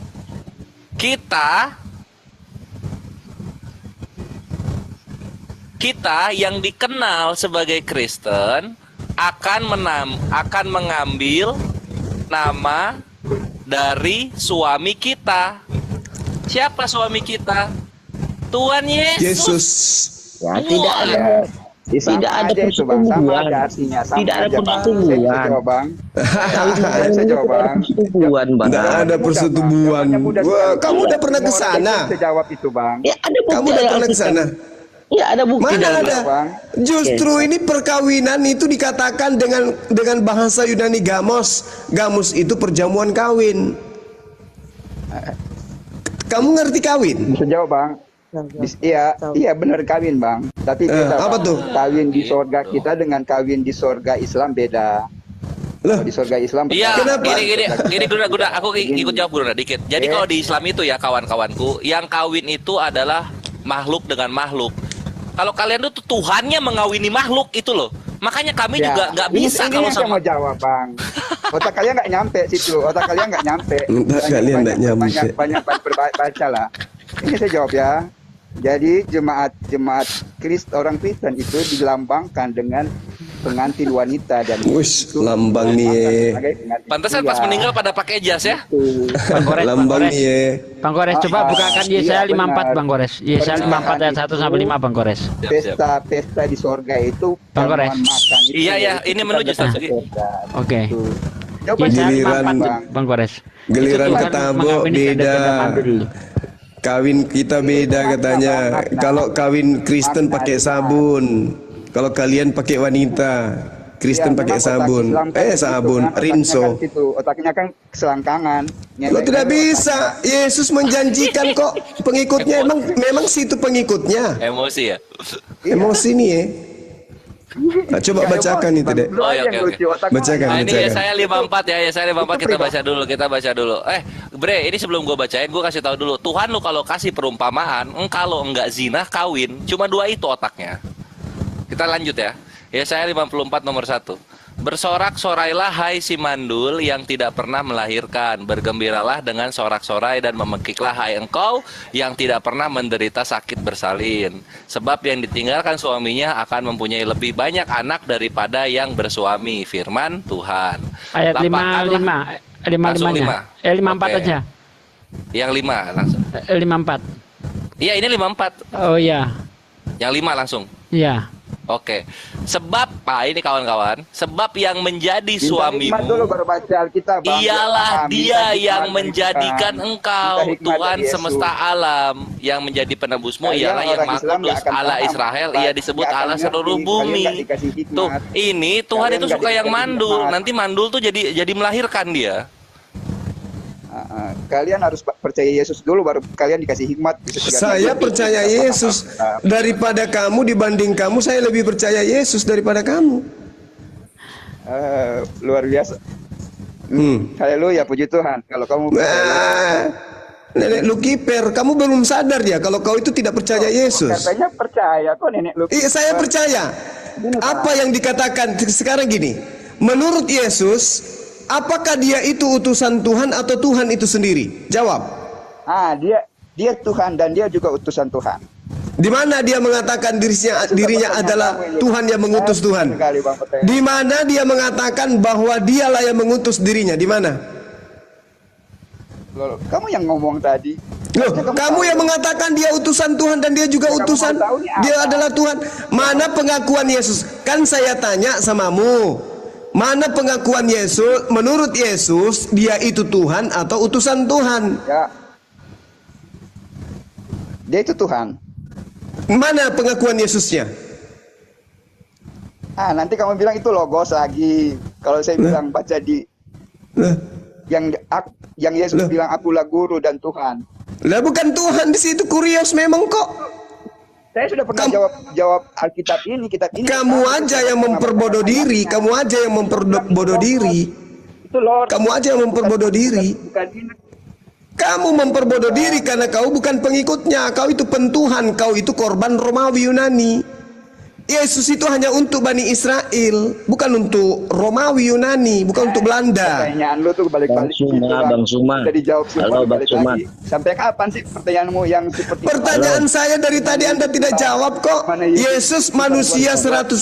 Kita yang dikenal sebagai Kristen akan mengambil nama dari suami kita. Siapa suami kita? Tuhan Yesus. Ya, tidak ada persetubuhan. Tidak ada persetubuan. Saya jawab, Bang. Tidak ada persetubuhan. Kamu udah pernah ke sana? Saya jawab itu, Bang. Ya, ada bukti. Kamu udah pernah ke sana? Ya, ada bukti. Mana ada? Justru ini perkawinan itu dikatakan dengan bahasa Yunani gamos. Gamos itu perjamuan kawin. Kamu ngerti kawin? Bisa jawab, Bang. Iya benar kawin, Bang. Tapi beda, apa Bang. tuh? Kawin di sorga kita dengan kawin di sorga Islam beda. Loh, Di surga Islam. Iya, Kenapa? gini Guna, aku ikut jawab Guna dikit. Jadi kalau di Islam itu ya kawan-kawanku, yang kawin itu adalah makhluk dengan makhluk. Kalau kalian tuh Tuhannya mengawini makhluk itu loh. Makanya kami juga nggak bisa ini kalau yang saya sama. mau jawab, Bang. Otak kalian nggak nyampe situ. Otak kalian nggak nyampe. Otak kalian nggak nyampe. Banyak baca lah. Ini saya jawab ya. Jadi jemaat orang Kristen itu dilambangkan dengan pengantin wanita dan Wush, lambang nih. Pantesan pas meninggal pada pakai jas ya. Lambang nih. Bang Gores, coba bukakan Yesaya 54 Bang Gores. Yesaya 54 ayat 1 sampai 5 Bang Gores. Pesta di sorga itu Bang Gores. Iya, ini menuju Ustaz. Oke. Yesaya Giliran 54 Bang Gores. Giliran Itu Tuhan ketabo mengawini beda. tanda-tanda. Kawin kita beda katanya. Kalau kawin Kristen pakai sabun. Kalau kalian pakai wanita, Kristen pakai sabun. Sabun, rinso. Otaknya kan selangkangan. Lo tidak bisa. Yesus menjanjikan kok pengikutnya memang situ pengikutnya. Emosi ya. Emosi nih ya. Nah, coba bacakan itu deh. Oh ya, oke. Bacakan, Nah, ini bacakan. saya 54 ya, saya 54 kita baca dulu. Bre, ini sebelum gua bacain, gua kasih tahu dulu. Tuhan lu kalau kasih perumpamaan, kalau enggak zina kawin, cuma 2 itu otaknya. Kita lanjut ya. Yesaya 54 nomor 1. Bersorak-sorailah hai si mandul yang tidak pernah melahirkan. Bergembiralah dengan sorak-sorai dan memekiklah hai engkau yang tidak pernah menderita sakit bersalin. Sebab yang ditinggalkan suaminya akan mempunyai lebih banyak anak daripada yang bersuami. Firman Tuhan. Ayat 55-nya. 54 Oke. aja. Yang 5 langsung. 54. Iya, ini 54. Oh iya. Yang 5 langsung. Iya. Oke. Sebab, Pak, ini kawan-kawan, sebab yang menjadi Hikmat suamimu dulu baru baca Alkitab, Bang. ialah Minta dia hikmat yang dari menjadikan Tuhan. engkau Minta hikmat Tuhan dari Yesus. semesta alam. Yang menjadi penebusmu Kalian ialah yang orang Maha Islam Kudus, nggak akan Allah paham. Israel. Nggak Ia disebut akan Allah ngerti. seluruh Kalian bumi. nggak dikasih hikmat. Tuh, ini Tuhan Kalian itu nggak suka yang dikasih mandul. hikmat. Nanti mandul tuh jadi melahirkan dia. Kalian harus percaya Yesus dulu baru kalian dikasih hikmat. Saya percaya Yesus daripada kamu, dibanding kamu saya lebih percaya Yesus daripada kamu. Luar biasa. Haleluya, puji Tuhan. Kalau kamu Nenek lu kiper, kamu belum sadar ya kalau kau itu tidak percaya Yesus. katanya percaya kok nenek lu. Iya, saya percaya. Apa yang dikatakan sekarang gini, menurut Yesus, apakah dia itu utusan Tuhan atau Tuhan itu sendiri? Jawab. Dia Tuhan dan dia juga utusan Tuhan. Di mana dia mengatakan dirinya adalah Tuhan yang mengutus Tuhan? Di mana dia mengatakan bahwa dialah yang mengutus dirinya? Di mana? Kamu yang ngomong tadi. Loh, kamu yang mengatakan dia utusan Tuhan dan dia juga utusan, dia adalah Tuhan. Mana pengakuan Yesus? Kan saya tanya samamu. Mana pengakuan Yesus? Menurut Yesus, dia itu Tuhan atau utusan Tuhan? Ya. Dia itu Tuhan. Mana pengakuan Yesusnya? Nanti kamu bilang itu logos lagi. Kalau saya bilang baca di yang Yesus bilang akulah guru dan Tuhan. Lah bukan Tuhan di situ, kurios memang kok. Saya sudah pernah jawab Alkitab ini, kitab ini. Kamu aja yang memperbodoh diri, kamu aja yang memperbodoh diri. Itu Lord. Kamu aja yang memperbodoh diri. Kamu memperbodoh diri karena kau bukan pengikutnya. Kau itu pentuhan, kau itu korban Romawi Yunani. Yesus itu hanya untuk Bani Israel, bukan untuk Romawi Yunani, bukan untuk Belanda. Pertanyaan lu tuh balik-balik. Bang Suma. Sudah dijawab semua. Halo Bang Suma. Sampai kapan sih pertanyaanmu yang seperti Pertanyaan saya dari tadi Anda tidak jawab kok. Yesus manusia 100%.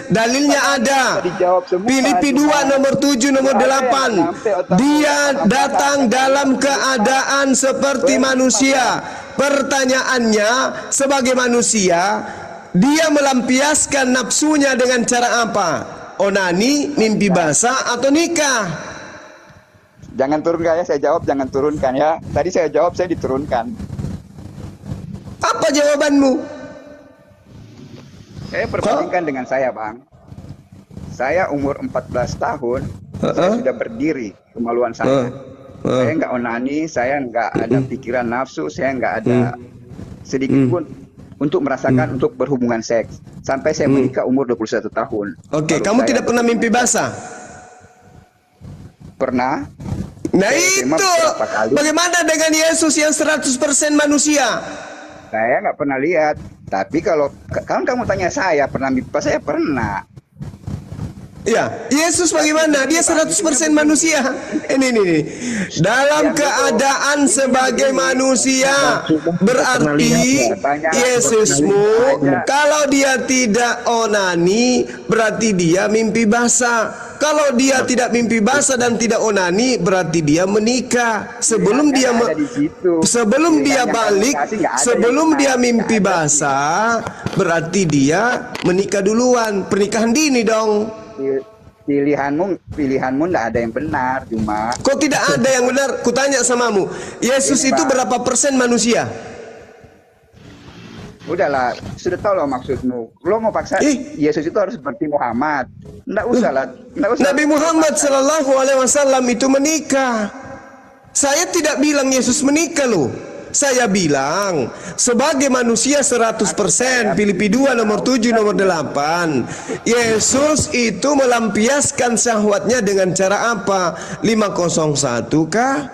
Dalilnya ada. Filipi 2 nomor 7 nomor 8. Dia datang dalam keadaan seperti manusia. Pertanyaannya, sebagai manusia, dia melampiaskan nafsunya dengan cara apa? Onani, mimpi basah, atau nikah? Jangan turunkan ya, saya jawab jangan turunkan ya. Tadi saya jawab, saya diturunkan. Apa jawabanmu? Saya perbandingkan dengan saya, Bang. Saya umur 14 tahun, saya sudah berdiri kemaluan saya. Saya nggak onani, saya nggak ada pikiran nafsu, saya nggak ada sedikit pun untuk merasakan untuk berhubungan seks. Sampai saya menikah umur 21 tahun. Oke, kamu tidak pernah mimpi basah? Pernah. Nah Saya itu, berapa kali. bagaimana dengan Yesus yang 100% manusia? Saya nggak pernah lihat. Tapi kalau kamu tanya saya pernah mimpi basah, saya pernah. Ya, Yesus bagaimana? Dia 100% manusia. Ini. Dalam keadaan sebagai manusia, berarti Yesusmu kalau dia tidak onani, berarti dia mimpi basah. Kalau dia tidak mimpi basah dan tidak onani, berarti dia menikah. Sebelum dia balik, sebelum dia mimpi basah, berarti dia menikah duluan. Pernikahan dini dong. Pilihanmu nggak ada yang benar, cuma kok tidak ada yang benar? Kutanya samamu, Yesus itu berapa persen manusia? Udahlah, sudah tahu loh maksudmu. Lo mau paksa Yesus itu harus seperti Muhammad? Nggak usah lah. Nabi Muhammad Sallallahu Alaihi Wasallam itu menikah. Saya tidak bilang Yesus menikah loh. Saya bilang sebagai manusia 100%, Filipi 2 nomor 7 nomor 8, Yesus itu melampiaskan syahwatnya dengan cara apa? 501 kah?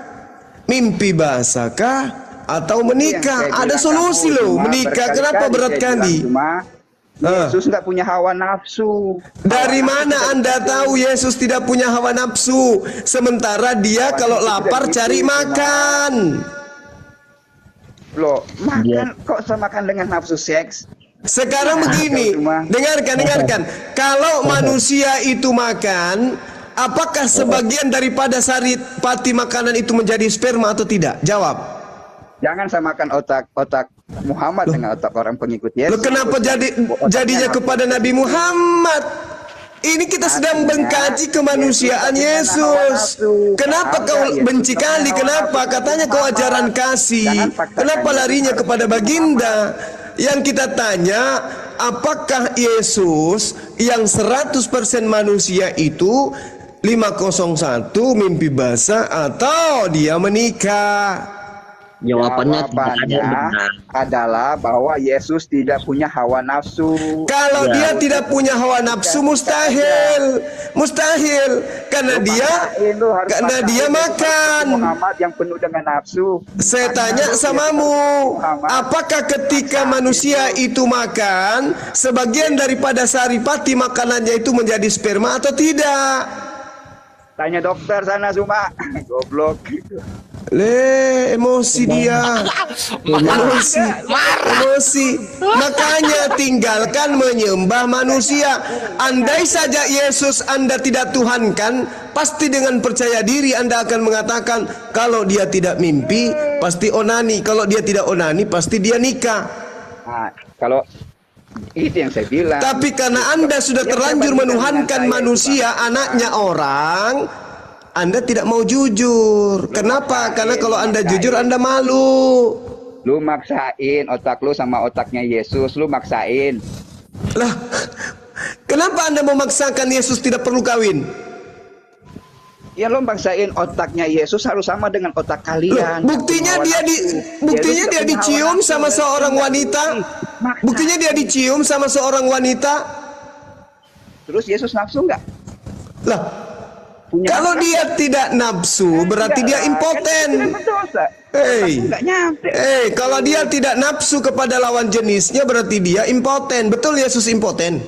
Mimpi basah kah? Atau menikah? Ada solusi loh. Menikah kenapa berat kali? Yesus nggak punya hawa nafsu. Dari mana Anda tahu Yesus tidak punya hawa nafsu? Sementara dia kalau lapar cari makan. Loh, makan kok samakan dengan nafsu seks? Sekarang begini, dengarkan. Kalau manusia itu makan, apakah sebagian daripada saripati makanan itu menjadi sperma atau tidak? Jawab. Jangan samakan otak Muhammad dengan otak orang pengikut Yesus. Loh, kenapa jadinya kepada Nabi Muhammad? Ini kita sedang mengkaji kemanusiaan Yesus. Kenapa kau benci kali? Kenapa? Katanya kau ajaran kasih. Kenapa larinya kepada baginda? Yang kita tanya, apakah Yesus yang 100% manusia itu 501 mimpi basah atau dia menikah? Jawabannya adalah bahwa Yesus tidak punya hawa nafsu. Kalau dia tidak punya hawa nafsu, mustahil, karena dia makan. Muhammad yang penuh dengan nafsu. Saya tanya samamu, apakah ketika manusia itu makan, sebagian daripada saripati makanannya itu menjadi sperma atau tidak? Tanya dokter sana Zuma. Goblok. Emosi dia. Emosi. Makanya tinggalkan menyembah manusia. Andai saja Yesus Anda tidak tuhankan, pasti dengan percaya diri Anda akan mengatakan, kalau dia tidak mimpi, pasti onani. Kalau dia tidak onani, pasti dia nikah. Nah, kalau itu yang saya bilang. Tapi karena Anda sudah terlanjur menuhankan manusia, anaknya orang, Anda tidak mau jujur. Kenapa? Karena kalau Anda jujur, Anda malu. Lu maksain otak lu sama otaknya Yesus, lu maksain. Lah, kenapa Anda memaksakan Yesus tidak perlu kawin? Ya lu maksain otaknya Yesus harus sama dengan otak kalian. Loh, buktinya dia dicium sama seorang wanita. Buktinya dia dicium sama seorang wanita. Terus Yesus nafsu nggak? Lah, kalau dia tidak nafsu, berarti dia impoten. Kalau dia tidak nafsu kepada lawan jenisnya, berarti dia impoten. Betul Yesus impoten?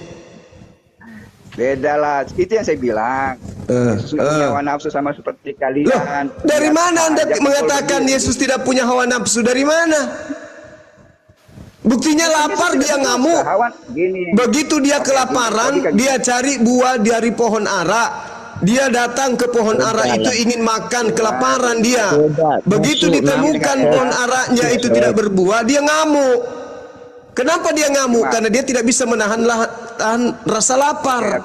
Beda lah, itu yang saya bilang. Yesus nggak punya hawa nafsu sama seperti kalian. Loh, dari mana Anda mengatakan Yesus tidak punya hawa nafsu? Dari mana? Buktinya lapar dia ngamuk. Begitu dia kelaparan, dia cari buah dari pohon ara. Dia datang ke pohon ara itu ingin makan, kelaparan dia. Begitu ditemukan pohon aranya itu tidak berbuah, dia ngamuk. Kenapa dia ngamuk? Karena dia tidak bisa menahan rasa lapar.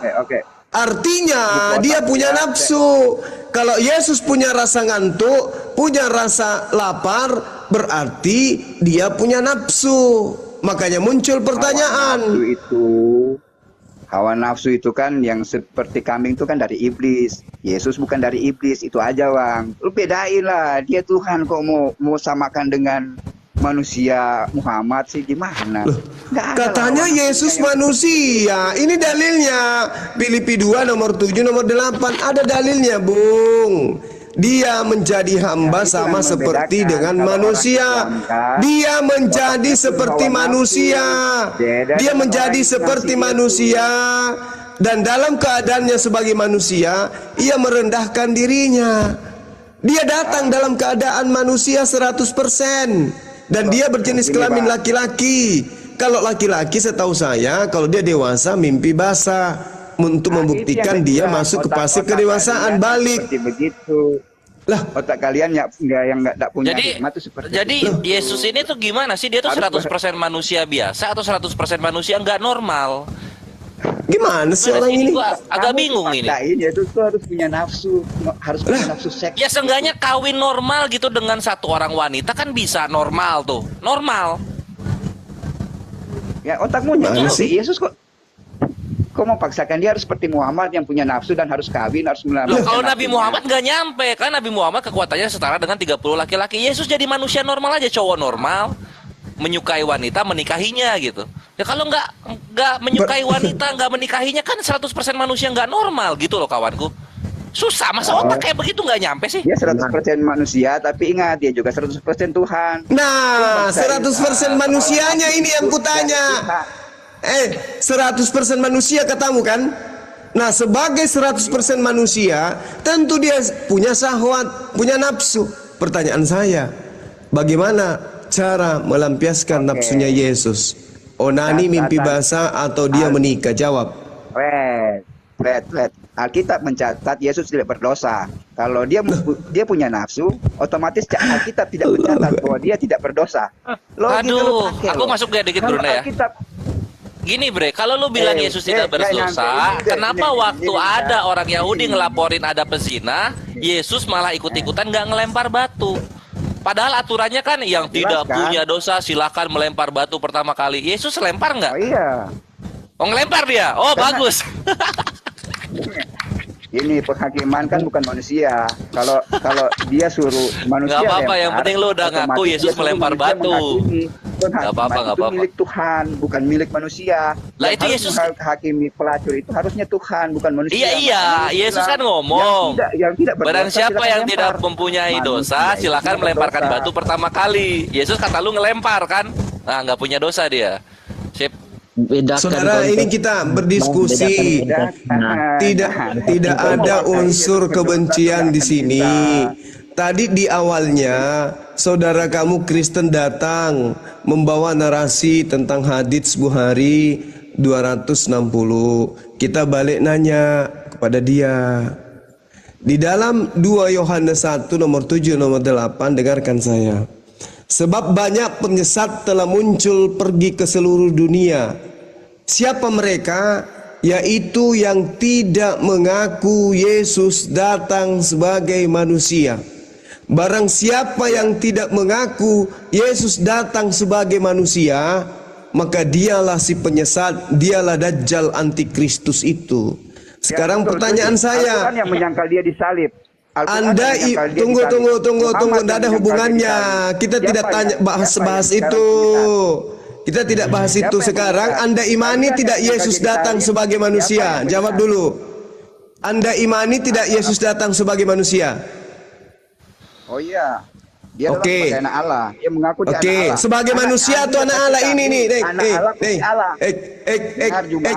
Artinya dia punya nafsu. Kalau Yesus punya rasa ngantuk, punya rasa lapar, berarti dia punya nafsu. Makanya muncul pertanyaan. Hawa nafsu itu kan yang seperti kambing itu kan dari iblis. Yesus bukan dari iblis, itu aja Bang. Lu bedain lah, dia Tuhan kok mau samakan dengan manusia Muhammad sih gimana? Nggak ada Katanya lawan Yesus manusia manusia. Ini dalilnya. Filipi 2 nomor 7 nomor 8 ada dalilnya, Bung. Dia menjadi hamba itu sama yang seperti membedakan. dengan Kalau manusia. orang Islam, Dia menjadi otaknya seperti hawa nafsu. manusia. Beda Dia dengan menjadi orang seperti Islam sih, manusia. Dan dalam keadaannya sebagai manusia, ia merendahkan dirinya. Dia datang dalam keadaan manusia 100%. Dan dia berjenis kelamin laki-laki. Kalau laki-laki setahu saya, kalau dia dewasa mimpi basah. Untuk membuktikan dia masuk ke fase kedewasaan balik. Seperti begitu. Lah, otak kalian yang nggak punya Jadi, hikmah tuh seperti jadi itu. Yesus ini tuh gimana sih? Dia tuh 100% manusia biasa atau 100% manusia nggak normal? Gimana sih orang ini? Gua agak bingung ini. Itu tuh harus punya nafsu, harus punya nafsu seks. Ya seenggaknya kawin normal gitu dengan satu orang wanita kan bisa normal tuh. Normal. Ya otakmu Mana nyampe sih? Yesus kok mau paksakan dia harus seperti Muhammad yang punya nafsu dan harus kawin, harus Loh, melamar. kalau Nabi Muhammad nggak nyampe, kan Nabi Muhammad kekuatannya setara dengan 30 laki-laki. Yesus jadi manusia normal aja, cowok normal, menyukai wanita, menikahinya gitu. Ya kalau nggak menyukai wanita, nggak menikahinya kan 100% manusia nggak normal gitu loh kawanku. Susah, masa otak kayak begitu nggak nyampe sih? Dia 100% manusia, tapi ingat dia juga 100% Tuhan. Nah, 100% manusianya ini yang kutanya. 100% manusia katamu kan? Nah, sebagai 100% manusia, tentu dia punya syahwat, punya nafsu. Pertanyaan saya, bagaimana cara melampiaskan nafsunya Yesus? Onani, mimpi basah, atau dia menikah? Jawab. Wait. Alkitab mencatat Yesus tidak berdosa. Kalau dia punya nafsu, otomatis Alkitab tidak mencatat bahwa dia tidak berdosa. Aduh, aku masuk gak dikit dulu ya. Gini bre, kalau lu bilang Yesus tidak berdosa, kenapa waktu ada orang Yahudi ngelaporin ada pezina, Yesus malah ikut-ikutan nggak ngelempar batu? Padahal aturannya kan yang tidak punya dosa silakan melempar batu pertama kali. Yesus lempar nggak? Oh iya. Oh ngelempar dia. Oh bagus. Ini penghakiman kan bukan manusia. Kalau dia suruh manusia Nggak apa-apa, lempar, yang penting lu udah ngaku otomatis Yesus dia suruh melempar manusia batu. menghakimi. Nggak apa-apa, nggak Itu apa-apa. milik Tuhan, bukan milik manusia. Lah, Yang itu harus Yesus- menghakimi pelacur itu harusnya Tuhan, bukan manusia. Iya, Makanya Yesus bilang, kan ngomong. yang tidak berdosa, Barang siapa silakan yang lempar. tidak mempunyai dosa, Manusia itu silakan tidak melemparkan berdosa. batu pertama kali. Yesus kata lu ngelempar kan? Nah, nggak punya dosa dia. Sip. Bedakan Saudara, konteks. ini kita berdiskusi. Tidak ada unsur kebencian di sini. Tadi di awalnya saudara kamu Kristen datang membawa narasi tentang hadits Bukhari 260. Kita balik nanya kepada dia. Di dalam 2 Yohanes 1 nomor 7 nomor 8, dengarkan saya. Sebab banyak penyesat telah muncul pergi ke seluruh dunia. Siapa mereka? Yaitu yang tidak mengaku Yesus datang sebagai manusia. Barang siapa yang tidak mengaku Yesus datang sebagai manusia, maka dialah si penyesat, dialah Dajjal antikristus itu. Sekarang pertanyaan saya, Al-Quran yang menyangkal dia disalib. Anda tunggu, tidak ada hubungannya. Kita tidak tanya bahas itu. Kita tidak bahas itu sekarang. Anda imani tidak Yesus datang sebagai manusia? Jawab dulu. Anda imani tidak Yesus datang sebagai manusia? Oh iya. Dia adalah Oke. sebagai anak Allah. Dia mengaku dia Oke, anak Allah. sebagai manusia atau anak Allah ini nih, Anak Allah pasti Allah. Dengar, Juma.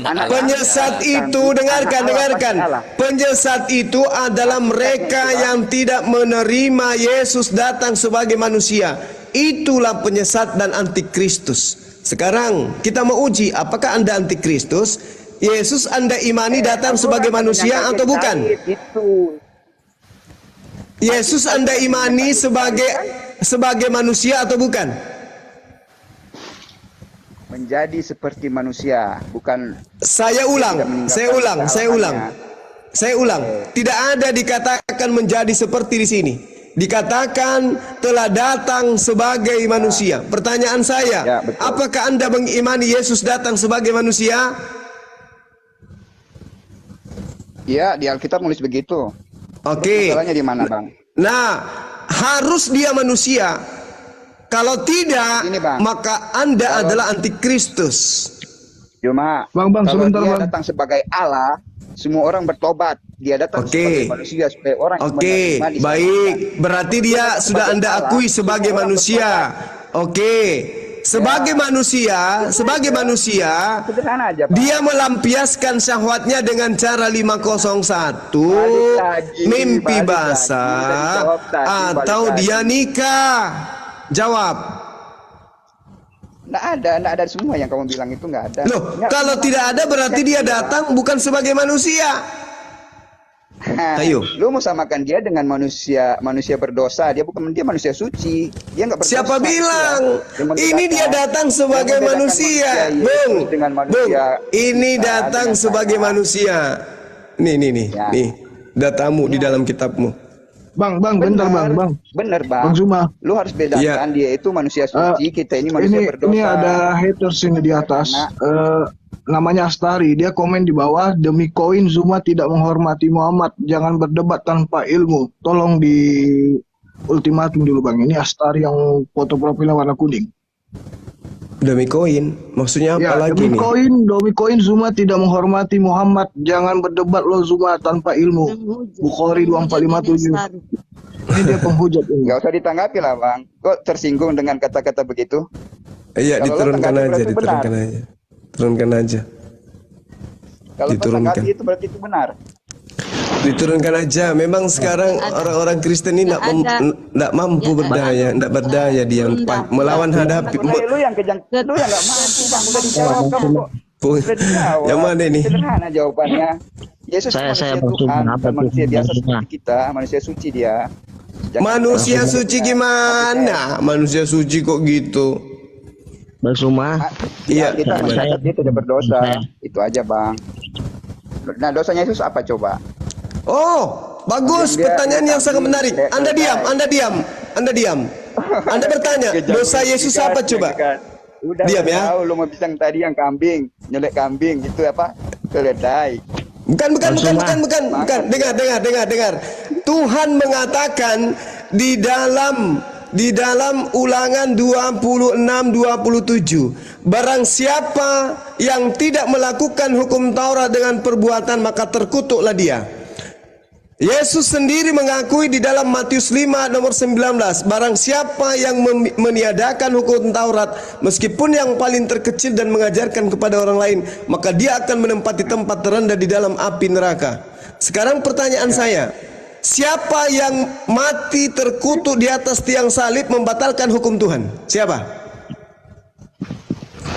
Anak Penyesat Allah. itu dengarkan. Anak Allah pasti Allah. Penyesat itu adalah mereka yang tidak menerima Yesus datang sebagai manusia. Itulah penyesat dan antikristus. Sekarang kita mau uji apakah Anda antikristus? Yesus Anda imani datang sebagai manusia atau bukan? Itu. Yesus Anda imani sebagai manusia atau bukan? Menjadi seperti manusia, bukan. Saya ulang. Tidak ada dikatakan menjadi seperti di sini. Dikatakan telah datang sebagai manusia. Pertanyaan saya, apakah Anda mengimani Yesus datang sebagai manusia? Iya, di Alkitab nulis begitu. Oke. Masalahnya di mana, Bang? Nah, harus dia manusia. Kalau tidak, Ini, Bang. maka Anda adalah antikristus. Cuma Bang, kalau sebentar, dia Bang. datang sebagai Allah, semua orang bertobat. Dia datang sebagai manusia supaya orang Oke, menerima diselamatkan. baik. Berarti dia Dia sudah sebagai Anda Allah, akui sebagai semua orang manusia. Oke. Sebagai manusia, Sederhana aja, Pak. dia melampiaskan syahwatnya dengan cara 501, Balik lagi, mimpi balik lagi. basah, Udah dijawab tadi, balik atau lagi. dia nikah. Jawab. Nggak ada semua yang kamu bilang itu nggak ada. Loh, kalau tidak ada berarti dia datang bukan sebagai manusia. Ayo. Lu mau samakan dia dengan manusia berdosa. Dia manusia suci. Dia nggak berdosa. Siapa bilang? Yang Ini dia datang sebagai membedakan manusia, Yesus Bung. dengan Bung, manusia ini kita datang dengan sebagai saya. manusia. Nih, Ya. nih. Datamu di dalam kitabmu. Bang, bentar bang. Bener bang. Bang Zuma. Lu harus bedakan Iya. dia itu manusia suci, kita ini manusia berdosa. Ini ada haters ini di atas. Namanya Astari. Dia komen di bawah, demi koin Zuma tidak menghormati Muhammad. Jangan berdebat tanpa ilmu. Tolong di ultimatum dulu bang. Ini Astari yang foto profilnya warna kuning. Demi koin, maksudnya apa lagi nih? Demi koin Zuma tidak menghormati Muhammad. Jangan berdebat lo Zuma tanpa ilmu. Bukhari 2457. Ini dia penghujat ini. Gak usah ditanggapi lah bang. Kok tersinggung dengan kata-kata begitu? Iya, Kalau lo diturunkan tanggapi aja, berarti benar. Turunkan aja. Kalau kau Diturunkan. tanggapi itu berarti itu benar. Diturunkan aja. Memang sekarang orang-orang Kristen ini tidak mampu berdaya, tidak berdaya dia melawan hadapi. Lu yang kejang, lu yang nggak mampu bang. Udah dijawab kamu kok. Udah dijawab. Yang mana ini? Sederhana jawabannya. Yesus Saya manusia Bang Zuma, Tuhan, apa bukan tuh, manusia Bang biasa Zuma? seperti kita, manusia suci dia. Manusia suci gimana? Manusia suci kok gitu? Bang Zuma. Iya. Kita masyarakat dia tidak berdosa. Saya. Itu aja bang. Nah dosanya Yesus apa coba? Oh, bagus. Dia- Pertanyaan dia yang sangat kambing, menarik. dia Anda diam, selesai. Anda diam. Anda bertanya, dosa Yesus apa coba? Udah Diam ya. tahu lu mau bilang tadi yang kambing, nyelek kambing itu apa? Keledai. Bukan. Dengar. Tuhan mengatakan di dalam Ulangan 26:27, barang siapa yang tidak melakukan hukum Taurat dengan perbuatan maka terkutuklah dia. Yesus sendiri mengakui di dalam Matius 5 nomor 19, barang siapa yang meniadakan hukum Taurat meskipun yang paling terkecil dan mengajarkan kepada orang lain, maka dia akan menempati tempat terendah di dalam api neraka. Sekarang pertanyaan saya, siapa yang mati terkutuk di atas tiang salib membatalkan hukum Tuhan? Siapa?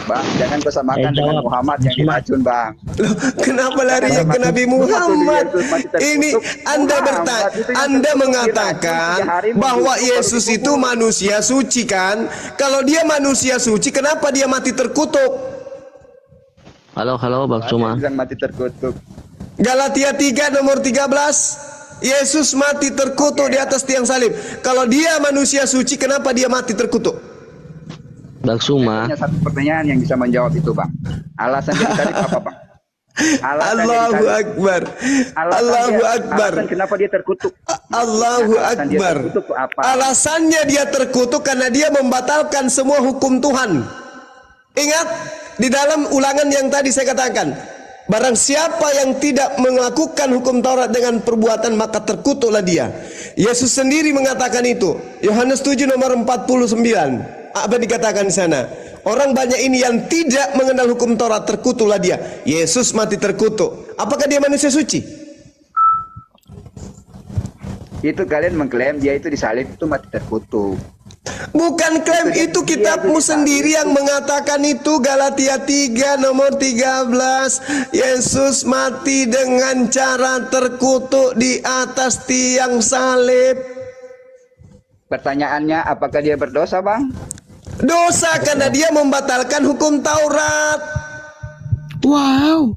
Bang, jangan kau samakan dengan Muhammad yang diracun, Bang. Loh, kenapa lari ke Nabi Muhammad? Ini Anda mengatakan bahwa Yesus itu manusia suci kan? Kalau dia manusia suci, kenapa dia mati terkutuk? Halo Bang Zuma. Bilang mati terkutuk. Galatia 3 nomor 13, Yesus mati terkutuk di atas tiang salib. Kalau dia manusia suci, kenapa dia mati terkutuk? Bang Zuma. Hanya satu pertanyaan yang bisa menjawab itu, Bang. Alasan dia ditarik apa, Bang? Allahu Akbar. Allahu Akbar. Alasan kenapa dia terkutuk? Allahu Alasan dia Akbar. terkutuk apa? Alasannya dia terkutuk karena dia membatalkan semua hukum Tuhan. Ingat di dalam Ulangan yang tadi saya katakan, barang siapa yang tidak melakukan hukum Taurat dengan perbuatan maka terkutuklah dia. Yesus sendiri mengatakan itu. Yohanes 7 nomor 49. Apa dikatakan di sana? Orang banyak ini yang tidak mengenal hukum Taurat, terkutuklah dia. Yesus mati terkutuk. Apakah dia manusia suci? Itu kalian mengklaim dia itu disalib itu mati terkutuk. Bukan klaim, itu kitabmu sendiri yang mengatakan itu. Galatia 3 nomor 13, Yesus mati dengan cara terkutuk di atas tiang salib. Pertanyaannya, apakah dia berdosa, Bang? Dosa karena dia membatalkan hukum Taurat. Wow.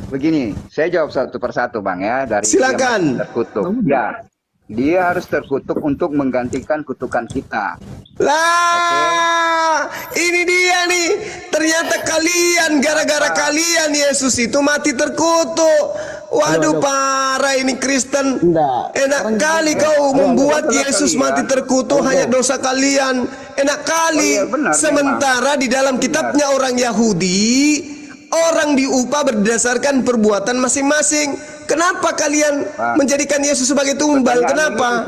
Begini, saya jawab satu persatu, Bang, ya. Dari Silakan. dia terkutuk. Ya, dia harus terkutuk untuk menggantikan kutukan kita. Lah, ini dia nih. Ternyata kalian, gara-gara kalian Yesus itu mati terkutuk. Waduh, parah ini Kristen. Enak kali kau membuat Yesus mati terkutuk hanya dosa kalian. Enak kali. Sementara di dalam kitabnya orang Yahudi, orang diupah berdasarkan perbuatan masing-masing. Kenapa kalian menjadikan Yesus sebagai tumbal? Kenapa?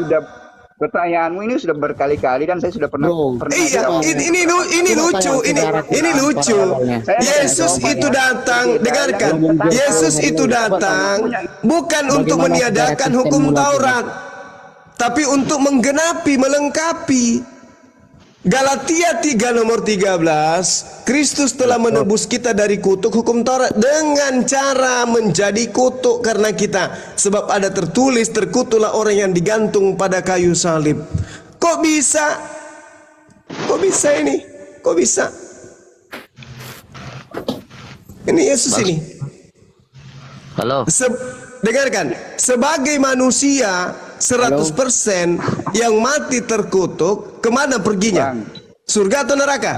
Pertanyaanmu ini sudah berkali-kali dan saya sudah pernah iya, ini lucu, ini lucu. Yesus itu datang, dengarkan. Yesus itu datang bukan untuk meniadakan hukum Taurat, tapi untuk menggenapi, melengkapi. Galatia 3 nomor 13, Kristus telah menebus kita dari kutuk hukum Taurat dengan cara menjadi kutuk karena kita. Sebab ada tertulis, terkutuklah orang yang digantung pada kayu salib. Kok bisa? Kok bisa ini? Kok bisa? Ini Yesus ini. Halo. Dengarkan, sebagai manusia 100% yang mati terkutuk, kemana perginya? Surga atau neraka?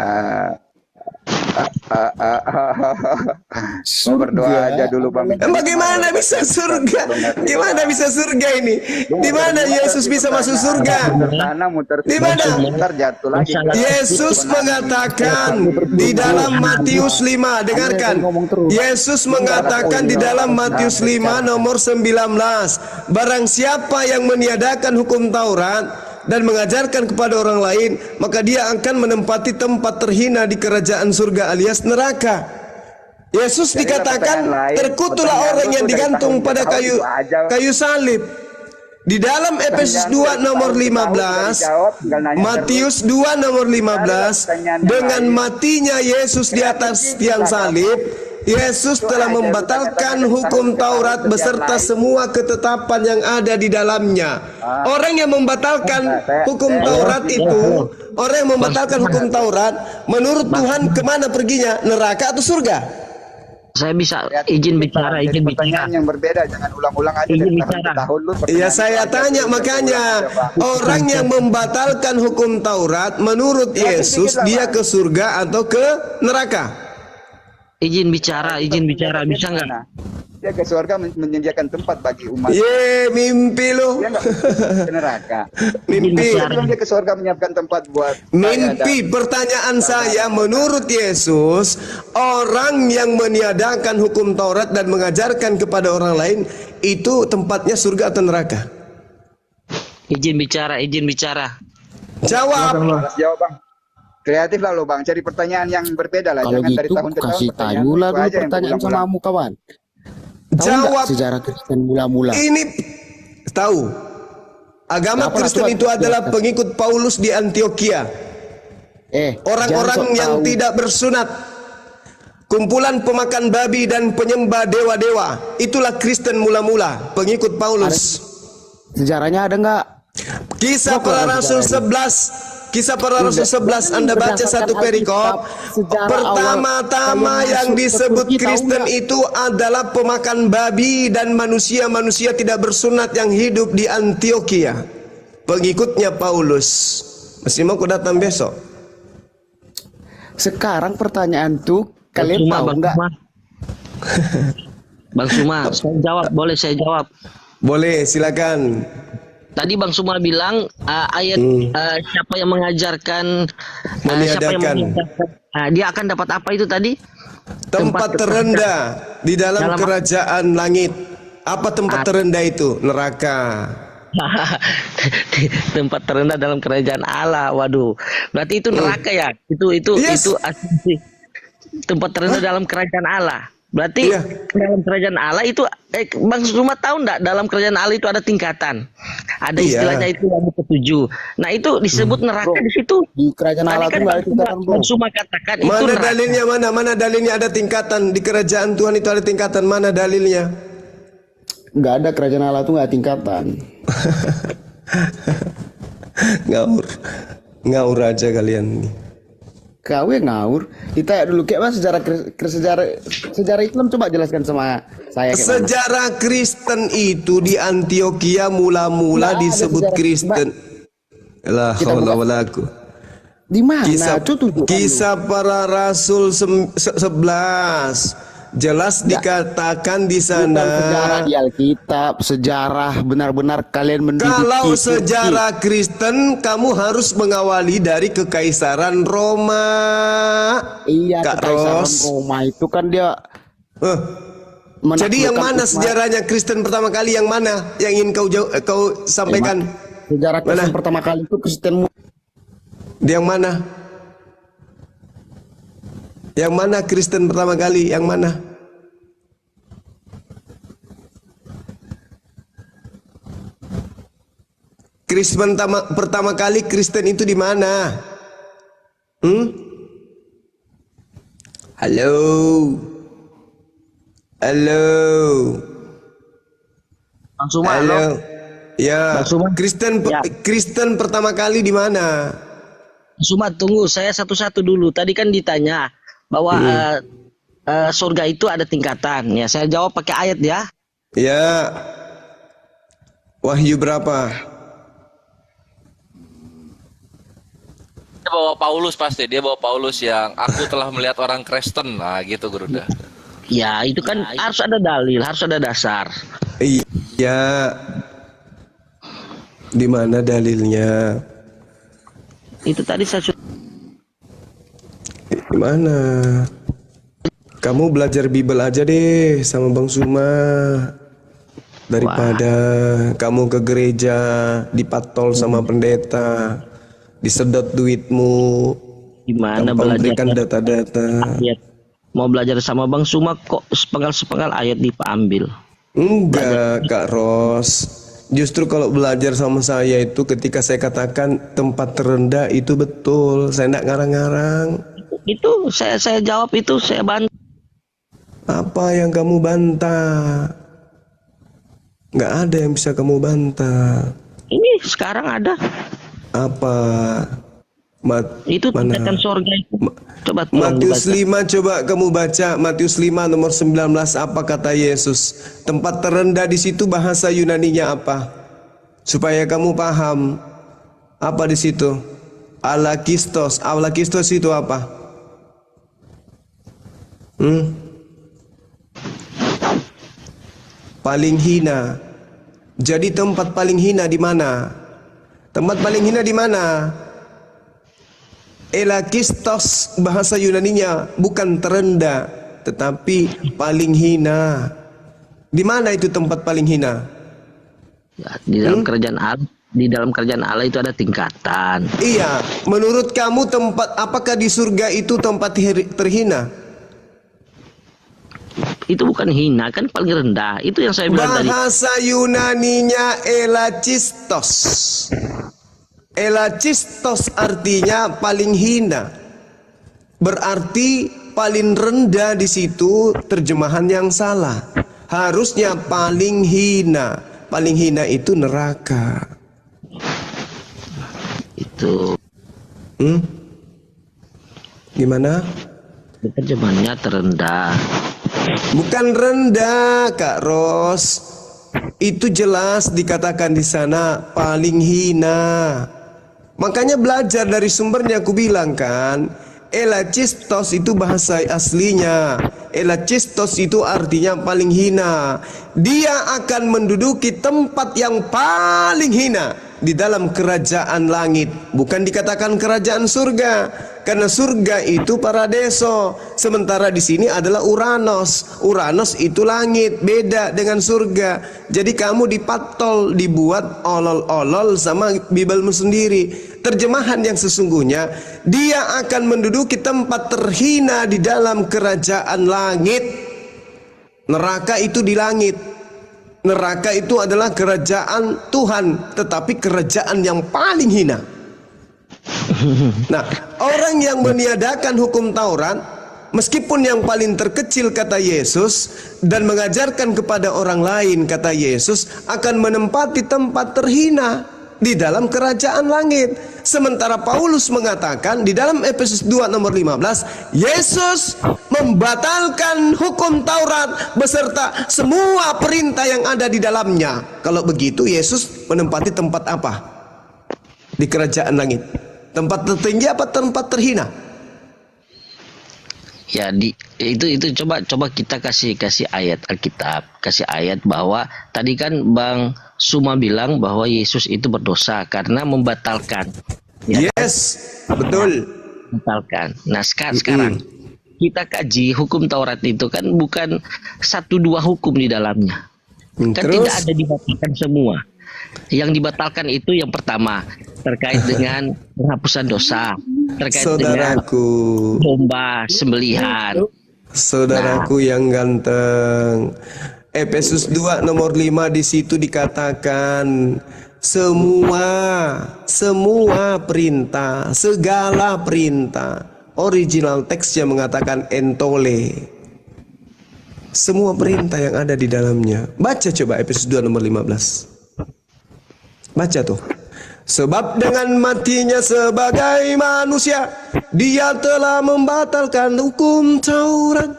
Berdoa aja dulu Bang. Bagaimana bisa surga? Gimana bisa surga ini? Di mana Yesus bisa masuk surga? Di mana? Yesus mengatakan di dalam Matius 5, dengarkan. Yesus mengatakan di dalam Matius 5 nomor 19, barang siapa yang meniadakan hukum Taurat dan mengajarkan kepada orang lain, maka dia akan menempati tempat terhina di kerajaan surga alias neraka. Yesus dikatakan terkutuklah orang yang digantung pada kayu salib. Di dalam Efesus 2 nomor 15, Matius 2 nomor 15, dengan matinya Yesus di atas tiang salib, Yesus telah membatalkan hukum Taurat beserta semua ketetapan yang ada di dalamnya. Orang yang membatalkan hukum Taurat itu, orang yang membatalkan hukum Taurat, menurut Tuhan kemana perginya? Neraka atau surga? Saya bisa izin bicara, izin bicara. Yang berbeda, jangan ulang-ulang aja. Izin bicara. Iya, saya tanya makanya. Orang yang membatalkan hukum Taurat, menurut Yesus, dia ke surga atau ke neraka? Izin bicara, bisa nggak? Dia ke surga menyediakan tempat bagi umat. Mimpi lu. Dia nggak ke neraka. Mimpi. Dia ke surga menyiapkan tempat buat. Mimpi. Pertanyaan saya, menurut Yesus, orang yang meniadakan hukum Taurat dan mengajarkan kepada orang lain, itu tempatnya surga atau neraka? Izin bicara. Jawab. Jawab Bang. Kreatif lah lo Bang, cari pertanyaan yang berbeda lah. Kalau jangan gitu dari tahun ke tahun. kasih tahu lah dulu pertanyaan sama kamu kawan. Jawab. Sejarah Kristen mula-mula. Ini tahu. Agama Kristen itu adalah pengikut Paulus di Antioquia. Orang-orang yang tidak bersunat, kumpulan pemakan babi dan penyembah dewa-dewa. Itulah Kristen mula-mula, pengikut Paulus. Sejarahnya ada nggak? Kisah Para Rasul 11. Kisah Para Rasul 11, Anda baca satu perikop. Pertama-tama yang disebut Kristen itu adalah pemakan babi dan manusia-manusia tidak bersunat yang hidup di Antioquia. Pengikutnya Paulus. Masih mau ku datang besok? Sekarang pertanyaan tuh, kalian tahu nggak? Bang Suma, boleh saya jawab? Boleh, silakan. Tadi Bang Suma bilang ayat siapa yang mengajarkan, dia akan dapat apa itu tadi? Tempat terendah di dalam kerajaan langit. Apa tempat terendah itu? Neraka. Tempat terendah dalam kerajaan Allah. Waduh, berarti itu neraka ya? Itu asumsi. Tempat terendah dalam kerajaan Allah. Berarti dalam kerajaan Allah itu Bang Suma tahu enggak, dalam kerajaan Allah itu ada tingkatan. Ada istilahnya itu yang ketujuh. Nah, itu disebut neraka di situ. Di kerajaan Allah itu enggak ada tingkatan, Bang Suma katakan itu mana neraka. dalilnya? Mana dalilnya ada tingkatan? Di kerajaan Tuhan itu ada tingkatan. Mana dalilnya? Enggak ada, kerajaan Allah itu enggak ada tingkatan. Ngaur aja kalian nih. Kau yang ngawur. Kita ya dulu kayak sejarah Islam, coba jelaskan sama saya. Sejarah Kristen itu di Antioquia mula-mula disebut Kristen. La haula wala quwwata. Di mana? Kisah Para Rasul 11. Jelas dikatakan di Bukan sana. sejarah di Alkitab, sejarah benar-benar kalian mendidik. Kalau sejarah Kristen, kamu harus mengawali dari Kekaisaran Roma. Iya, Kak Kekaisaran Ros. Roma itu kan dia Jadi yang mana menaklukkan umat. sejarahnya Kristen pertama kali, yang mana yang ingin kau sampaikan? Sejarah Kristen pertama kali itu Kristen. Yang mana? Yang mana Kristen pertama kali? Yang mana? Kristen pertama kali Kristen itu di mana? Halo. Halo. Bang Suma, Halo. halo. Ya. Bang Suma. Kristen pertama kali di mana? Suma, tunggu, saya satu-satu dulu. Tadi kan ditanya bahwa surga itu ada tingkatan. Ya, saya jawab pakai ayat ya. Ya. Wahyu berapa? Dia bawa Paulus pasti, dia bawa Paulus yang aku telah melihat orang Kristen, nah gitu Guruda. Ya, itu kan harus ada dalil, harus ada dasar. Iya. Di mana dalilnya? Itu tadi saya Di mana? Kamu belajar Bible aja deh sama Bang Suma. Daripada kamu ke gereja dipatol sama pendeta, disedot duitmu. Gimana tanpa belajar memberikan data-data. ayat? Mau belajar sama Bang Suma kok sepenggal-sepenggal ayat diambil. Enggak, Kak Ros. Justru kalau belajar sama saya itu ketika saya katakan tempat terendah itu betul. Saya enggak ngarang-ngarang. Itu saya jawab, itu saya bantu. Apa yang kamu bantah? Enggak ada yang bisa kamu bantah. Ini sekarang ada. Apa? Itu tingkatan sorga itu. Coba Matius 5, coba kamu baca Matius 5 nomor 19, apa kata Yesus? Tempat terendah di situ bahasa Yunaninya apa? Supaya kamu paham. Apa di situ? Alakistos. Alakistos itu apa? Paling hina. Jadi tempat paling hina di mana? Tempat paling hina di mana? Elakistos bahasa Yunaninya bukan terendah, tetapi paling hina. Di mana itu tempat paling hina? Ya, di dalam kerajaan Allah, di dalam kerajaan Allah itu ada tingkatan. Iya, menurut kamu tempat apakah di surga itu tempat terhina? Itu bukan hina, kan paling rendah. Itu yang saya bilang tadi. Bahasa Yunaninya elakistos. Elakistos artinya paling hina. Berarti paling rendah di situ terjemahan yang salah. Harusnya paling hina. Paling hina itu neraka. Itu. Gimana? Terjemahannya terendah. Bukan rendah, Kak Ros. Itu jelas dikatakan di sana paling hina. Makanya belajar dari sumbernya, aku bilang kan, elakistos itu bahasa aslinya. Elakistos itu artinya paling hina. Dia akan menduduki tempat yang paling hina di dalam kerajaan langit. Bukan dikatakan kerajaan surga, karena surga itu paradiso. Sementara di sini adalah Uranos. Uranos itu langit, beda dengan surga. Jadi kamu dipatol, dibuat olol-olol sama Bibelmu sendiri. Terjemahan yang sesungguhnya, dia akan menduduki tempat terhina di dalam kerajaan langit. Neraka itu di langit. Neraka itu adalah kerajaan Tuhan, tetapi kerajaan yang paling hina. Nah, orang yang meniadakan hukum Taurat, meskipun yang paling terkecil kata Yesus, dan mengajarkan kepada orang lain kata Yesus, akan menempati tempat terhina di dalam kerajaan langit. Sementara Paulus mengatakan di dalam Efesus 2 nomor 15, Yesus membatalkan hukum Taurat beserta semua perintah yang ada di dalamnya. Kalau begitu Yesus menempati tempat apa? Di kerajaan langit. Tempat tertinggi apa tempat terhina? Ya itu coba kita kasih ayat Alkitab, kasih ayat bahwa tadi kan Bang Suma bilang bahwa Yesus itu berdosa karena membatalkan. Ya yes, betul. Membatalkan. Nah sekarang kita kaji hukum Taurat itu kan bukan 1-2 hukum di dalamnya. Kan tidak ada dibatalkan semua. Yang dibatalkan itu yang pertama terkait dengan penghapusan dosa, terkait dengan domba sembelihan. Saudaraku yang ganteng, Efesus 2 nomor 5 di situ dikatakan semua perintah, segala perintah. Original teksnya mengatakan entole. Semua perintah yang ada di dalamnya. Baca coba Efesus 2 nomor 15. Baca tuh. Sebab dengan matinya sebagai manusia, dia telah membatalkan hukum Taurat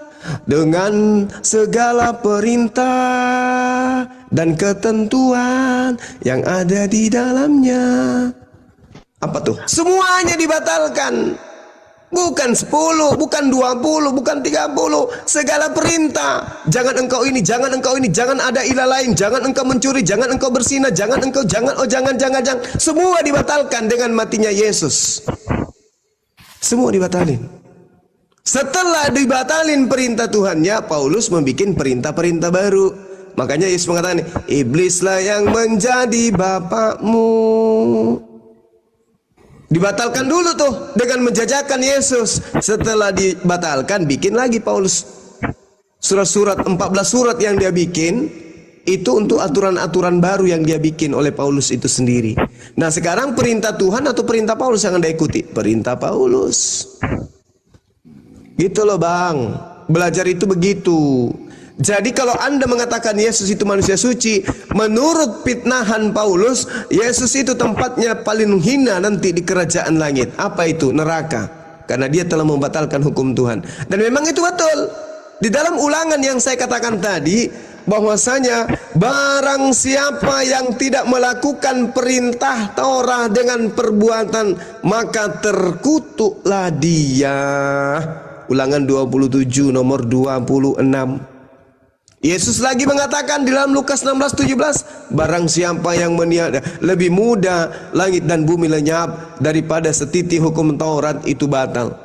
dengan segala perintah dan ketentuan yang ada di dalamnya. Apa tuh? Semuanya dibatalkan. Bukan 10, bukan 20, bukan 30. Segala perintah. Jangan engkau ini, jangan engkau ini, jangan ada ilah lain, jangan engkau mencuri, jangan engkau berzina, jangan. Semua dibatalkan dengan matinya Yesus. Semua dibatalin. Setelah dibatalin perintah Tuhannya, Paulus membuat perintah-perintah baru. Makanya Yesus mengatakan, iblislah yang menjadi bapakmu. Dibatalkan dulu tuh dengan menjajakan Yesus. Setelah dibatalkan, bikin lagi Paulus surat-surat, 14 surat yang dia bikin. Itu untuk aturan-aturan baru yang dia bikin oleh Paulus itu sendiri. Nah sekarang perintah Tuhan atau perintah Paulus yang Anda ikuti? Perintah Paulus. Gitu loh Bang. Belajar itu begitu. Jadi kalau Anda mengatakan Yesus itu manusia suci, menurut fitnahan Paulus, Yesus itu tempatnya paling hina nanti di kerajaan langit. Apa itu? Neraka. Karena dia telah membatalkan hukum Tuhan. Dan memang itu betul. Di dalam ulangan yang saya katakan tadi, bahwasanya barang siapa yang tidak melakukan perintah Taurat dengan perbuatan, maka terkutuklah dia. Ulangan 27 nomor 26. Yesus lagi mengatakan di dalam Lukas 16:17, barang siapa yang meniada, lebih mudah langit dan bumi lenyap daripada setitik hukum Taurat itu batal.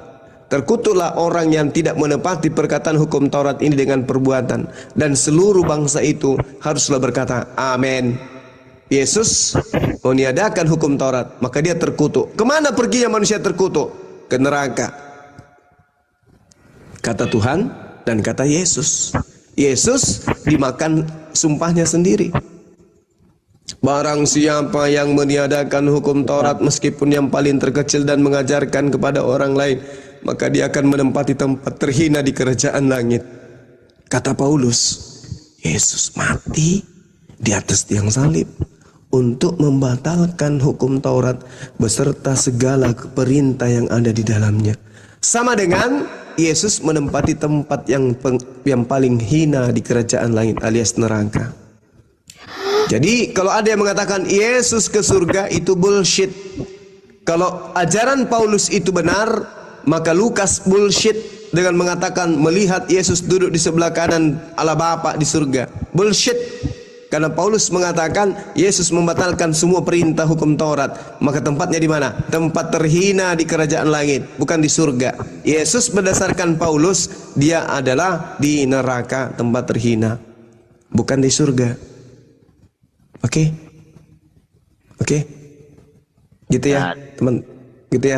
Terkutuklah orang yang tidak menepati perkataan hukum Taurat ini dengan perbuatan, dan seluruh bangsa itu haruslah berkata amin. Yesus meniadakan hukum Taurat, maka dia terkutuk. Kemana perginya manusia terkutuk? Ke neraka. Kata Tuhan dan kata Yesus. Yesus dimakan sumpahnya sendiri. Barang siapa yang meniadakan hukum Taurat meskipun yang paling terkecil dan mengajarkan kepada orang lain, maka dia akan menempati tempat terhina di kerajaan langit. Kata Paulus, Yesus mati di atas tiang salib untuk membatalkan hukum Taurat beserta segala perintah yang ada di dalamnya. Sama dengan Yesus menempati tempat yang paling hina di kerajaan langit alias neraka. Jadi kalau ada yang mengatakan Yesus ke surga, itu bullshit. Kalau ajaran Paulus itu benar, maka Lukas bullshit dengan mengatakan melihat Yesus duduk di sebelah kanan Allah Bapa di surga. Bullshit. Karena Paulus mengatakan Yesus membatalkan semua perintah hukum Taurat, maka tempatnya di mana? Tempat terhina di kerajaan langit, bukan di surga. Yesus berdasarkan Paulus, dia adalah di neraka, tempat terhina, bukan di surga. Oke? Gitu ya,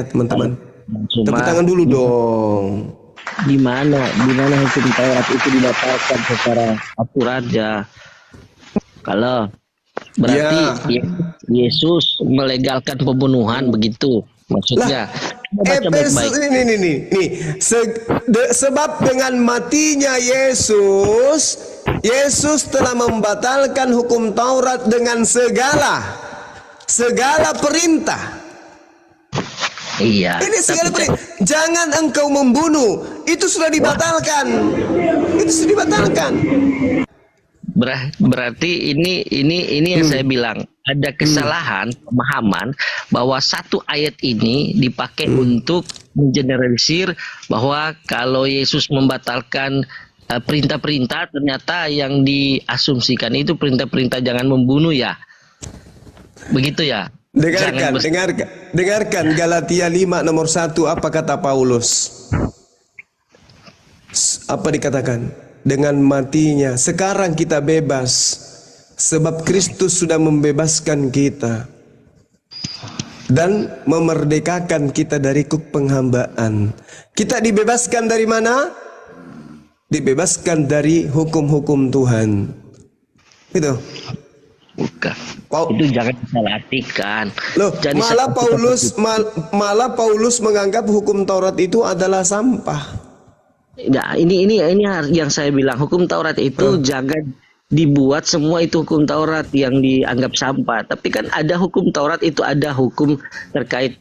teman-teman. Tepuk tangan dulu dong. Di mana hukum Taurat itu dibatalkan secara aturannya? Kalau berarti Yesus melegalkan pembunuhan, begitu maksudnya. Sebab dengan matinya Yesus telah membatalkan hukum Taurat dengan segala perintah. Iya. Ini segala perintah. Jangan engkau membunuh. Itu sudah dibatalkan. Berarti ini yang saya bilang, ada kesalahan pemahaman bahwa satu ayat ini dipakai untuk mengeneralisir bahwa kalau Yesus membatalkan perintah-perintah, ternyata yang diasumsikan itu perintah-perintah jangan membunuh ya. Begitu ya. Dengarkan Galatia 5 nomor 1 apa kata Paulus? Apa dikatakan? Dengan matinya sekarang kita bebas sebab Kristus sudah membebaskan kita dan memerdekakan kita dari penghambaan. Kita dibebaskan dari mana? Dibebaskan dari hukum-hukum Tuhan. Itu. Bukan. Itu jangan disalahartikan. Loh, malah Paulus menganggap hukum Taurat itu adalah sampah. Nah, ini yang saya bilang, hukum Taurat itu jangan dibuat semua itu hukum Taurat yang dianggap sampah. Tapi kan ada hukum Taurat itu ada hukum terkait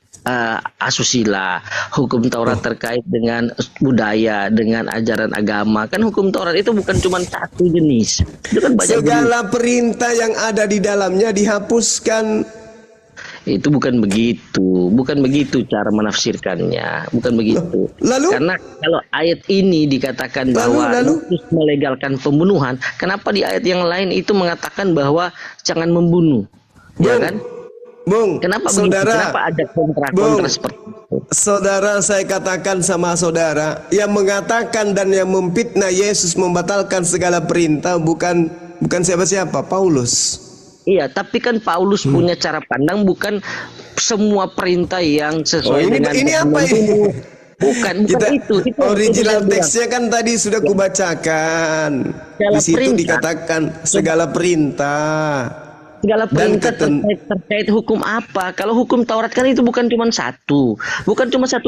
asusila, hukum Taurat terkait dengan budaya, dengan ajaran agama. Kan hukum Taurat itu bukan cuma satu jenis. Itu kan banyak segala perintah yang ada di dalamnya dihapuskan. Itu bukan begitu cara menafsirkannya, bukan begitu. Lalu? Karena kalau ayat ini dikatakan bahwa Yesus melegalkan pembunuhan, kenapa di ayat yang lain itu mengatakan bahwa jangan membunuh, ya kan? Bung, kenapa saudara, begitu? Kenapa ada kontra seperti itu? Saudara, saya katakan sama saudara, yang mengatakan dan yang memfitnah Yesus membatalkan segala perintah bukan siapa-siapa, Paulus. Iya, tapi kan Paulus punya cara pandang, bukan semua perintah yang sesuai dengan ini apa ini? Bukan itu original teksnya kan tadi sudah kubacakan. Di situ dikatakan segala perintah. Segala perintah terkait hukum apa? Kalau hukum Taurat kan itu bukan cuma satu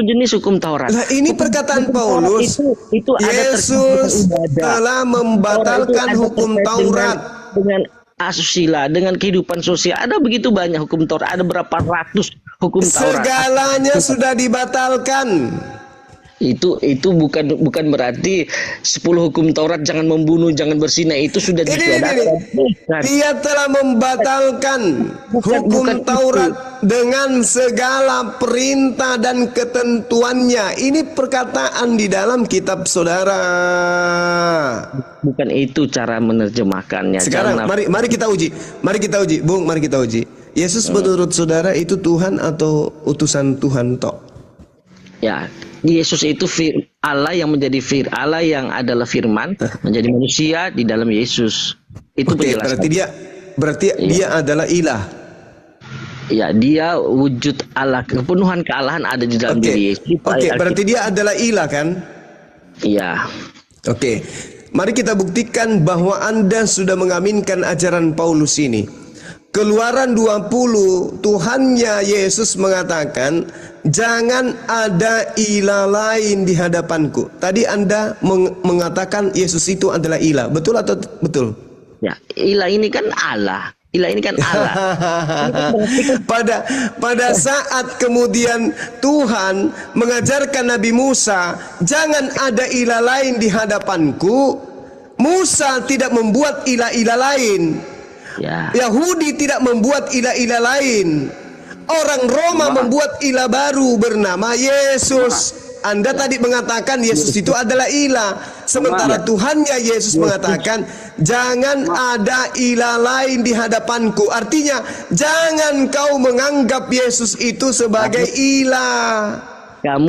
jenis hukum Taurat. Nah, ini perkataan Paulus. Itu Yesus telah membatalkan hukum Taurat dengan asusila, dengan kehidupan sosial. Ada begitu banyak hukum Taurat, ada berapa ratus hukum Taurat. Segalanya sudah dibatalkan. Itu bukan berarti 10 hukum Taurat, jangan membunuh, jangan berzina, itu sudah ditiadakan. Dia telah membatalkan hukum Taurat dengan segala perintah dan ketentuannya. Ini perkataan di dalam kitab saudara. Bukan itu cara menerjemahkannya. Sekarang mari kita uji. Bung, mari kita uji. Yesus menurut saudara itu Tuhan atau utusan Tuhan tok? Ya, Yesus itu Allah yang menjadi Allah yang adalah firman menjadi manusia di dalam Yesus. Itu penjelasan. Berarti dia adalah ilah. Ya, dia wujud Allah, kepenuhan kealahan ada di dalam diri Yesus. Berarti dia adalah ilah kan? Iya. Oke. Mari kita buktikan bahwa Anda sudah mengaminkan ajaran Paulus ini. Keluaran 20, Tuhannya Yesus mengatakan, jangan ada ilah lain di hadapanku. Tadi Anda mengatakan Yesus itu adalah ilah. Betul atau betul? Ya, ilah ini kan Allah. Ilah ini kan Allah. Pada saat kemudian Tuhan mengajarkan Nabi Musa, jangan ada ilah lain di hadapanku. Musa tidak membuat ilah-ilah lain. Ya. Yahudi tidak membuat ilah-ilah lain. Orang Roma membuat ilah baru bernama Yesus. Anda tadi mengatakan Yesus itu adalah ilah. Sementara Tuhannya Yesus mengatakan jangan ada ilah lain di hadapanku. Artinya jangan kau menganggap Yesus itu sebagai ilah.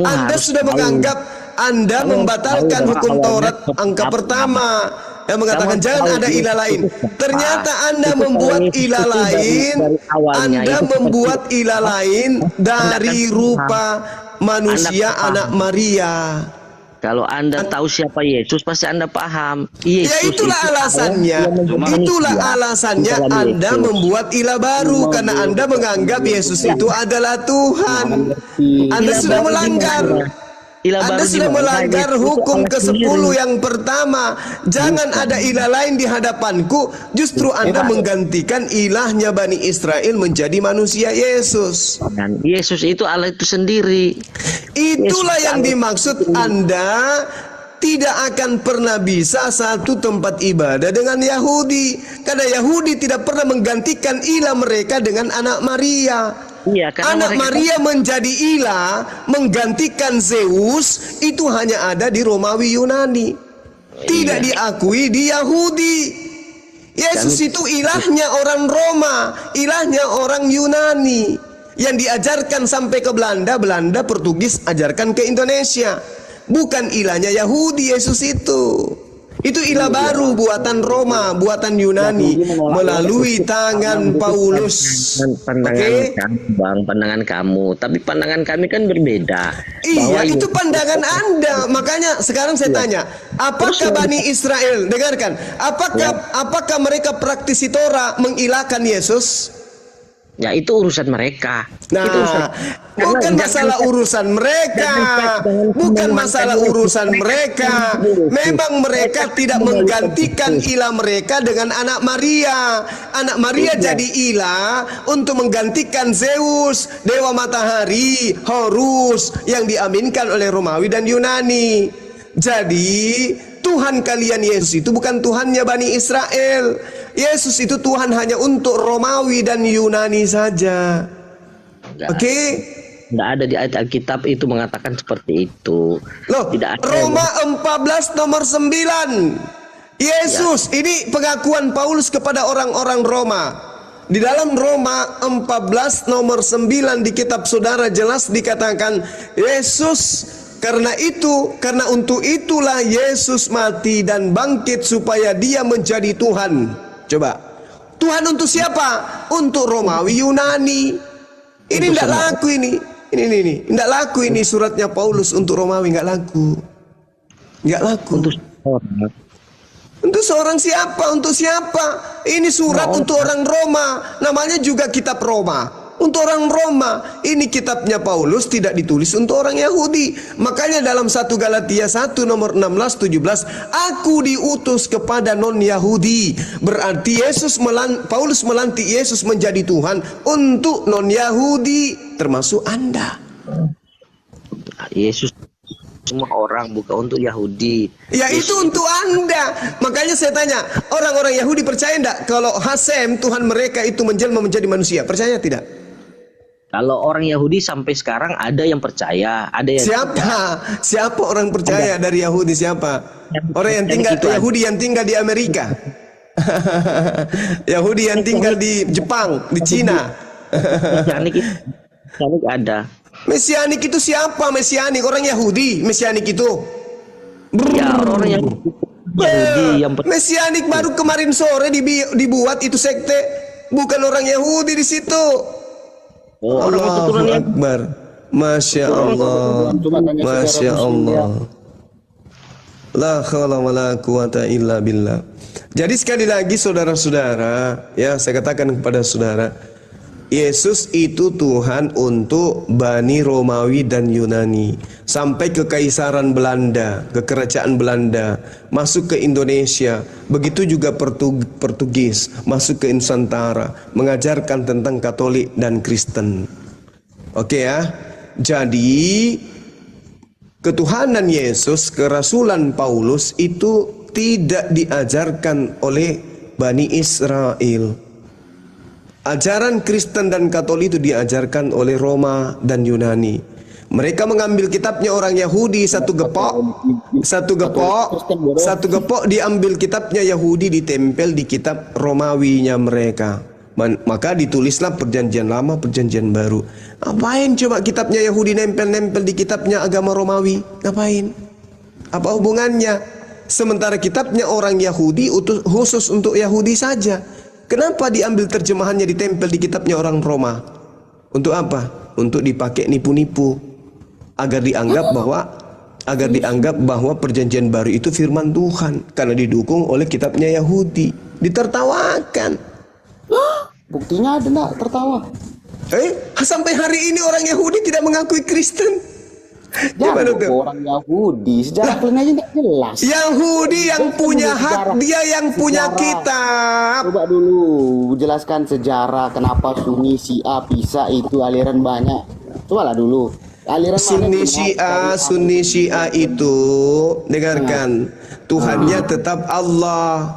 Anda sudah menganggap, Anda membatalkan hukum Taurat angka pertama yang mengatakan jangan ada ilah lain. Ternyata Anda membuat ilah lain. Anda membuat ilah lain dari rupa manusia anak Maria. Kalau Anda tahu siapa Yesus, pasti Anda paham. Yesus ya itulah alasannya. Itulah alasannya Anda membuat ilah baru, karena Anda menganggap Yesus itu adalah Tuhan. Anda sudah melanggar. Anda sudah melanggar hukum ke-10 yang pertama. Jangan ada ilah lain di hadapanku. Justru Anda menggantikan ilahnya Bani Israel menjadi manusia Yesus. Dan Yesus itu Allah itu sendiri. Itulah yang dimaksud Anda tidak akan pernah bisa satu tempat ibadah dengan Yahudi. Karena Yahudi tidak pernah menggantikan ilah mereka dengan anak Maria. Iya, karena Anak mereka- Maria menjadi ilah, menggantikan Zeus, itu hanya ada di Romawi Yunani. Tidak diakui di Yahudi. Yesus itu ilahnya orang Roma, ilahnya orang Yunani. Yang diajarkan sampai ke Belanda, Belanda, Portugis ajarkan ke Indonesia. Bukan ilahnya Yahudi Yesus itu. Itu ilah baru buatan Roma, buatan Yunani melalui tangan Paulus. Pandangan kamu, Bang, pandangan kamu. Tapi pandangan kami kan berbeda. Iya, itu pandangan Anda. Makanya sekarang saya tanya, apakah Bani Israel, dengarkan, apakah mereka praktisi Torah mengilahkan Yesus? Ya, itu urusan mereka. Nah, Itu urusan. bukan Karena masalah jangan- urusan mereka, bukan masalah urusan mereka. Memang mereka tidak menggantikan ilah mereka dengan anak Maria. Anak Maria jadi ilah untuk menggantikan Zeus, dewa matahari, Horus yang diaminkan oleh Romawi dan Yunani. Jadi Tuhan kalian Yesus itu bukan Tuhannya Bani Israel. Yesus itu Tuhan hanya untuk Romawi dan Yunani saja. Oke? Tidak ada di ayat Alkitab itu mengatakan seperti itu. Loh, Tidak ada. Roma 14 nomor 9. Yesus, ini pengakuan Paulus kepada orang-orang Roma. Di dalam Roma 14 nomor 9 di kitab saudara jelas dikatakan Yesus karena untuk itulah Yesus mati dan bangkit supaya dia menjadi Tuhan. Coba, Tuhan untuk siapa? Untuk Romawi Yunani. Ini tidak laku ini. Ini tidak laku ini suratnya Paulus untuk Romawi, nggak laku. Nggak laku. Untuk seorang siapa? Untuk siapa? Ini surat untuk orang Roma. Namanya juga kitab Roma. Untuk orang Roma. Ini kitabnya Paulus tidak ditulis untuk orang Yahudi. Makanya dalam 1 Galatia 1 nomor 16-17, aku diutus kepada non-Yahudi. Berarti Paulus melantik Yesus menjadi Tuhan untuk non-Yahudi, termasuk Anda. Yesus semua orang, bukan untuk Yahudi. Ya, itu untuk Anda. Makanya saya tanya, orang-orang Yahudi percaya enggak kalau Hasem Tuhan mereka itu menjelma menjadi manusia? Percaya tidak? Kalau orang Yahudi sampai sekarang ada yang percaya, ada yang Siapa orang percaya dari Yahudi siapa? Orang yang tinggal Yahudi yang tinggal di Amerika. Yahudi yang tinggal di Jepang, di Cina. Mesianik ada. Mesianik itu siapa? Mesianik orang Yahudi, Mesianik itu. Ya, orang yang Yahudi yang Mesianik baru kemarin sore dibuat itu sekte, bukan orang Yahudi di situ. Allahu Akbar. Masya Allah. Masya Allah. La khawla wa la quwata illa billah. Jadi sekali lagi saudara-saudara, ya saya katakan kepada saudara, Yesus itu Tuhan untuk Bani Romawi dan Yunani. Sampai ke Kaisaran Belanda, ke Kerajaan Belanda, masuk ke Indonesia. Begitu juga Portugis, masuk ke Nusantara, mengajarkan tentang Katolik dan Kristen. Oke ya. Jadi ketuhanan Yesus, kerasulan Paulus itu tidak diajarkan oleh Bani Israel. Ajaran Kristen dan Katolik itu diajarkan oleh Roma dan Yunani. Mereka mengambil kitabnya orang Yahudi satu gepok diambil kitabnya Yahudi, ditempel di kitab Romawinya mereka. Maka ditulislah perjanjian lama, perjanjian baru. Ngapain coba kitabnya Yahudi nempel-nempel di kitabnya agama Romawi? Ngapain? Apa hubungannya? Sementara kitabnya orang Yahudi khusus untuk Yahudi saja. Kenapa diambil terjemahannya ditempel di kitabnya orang Roma? Untuk apa? Untuk dipakai nipu-nipu. Agar dianggap bahwa perjanjian baru itu firman Tuhan karena didukung oleh kitabnya Yahudi. Ditertawakan. Buktinya ada enggak tertawa? Sampai hari ini orang Yahudi tidak mengakui Kristen. Gimana tuh? Orang Yahudi, sejarah kalian aja enggak jelas. Yahudi yang punya hak, dia yang punya kitab. Coba dulu jelaskan sejarah kenapa Sunni, Syiah, Pisa itu aliran banyak. Cobalah dulu. Aliran Sunni Syiah itu dengarkan, Tuhannya tetap Allah.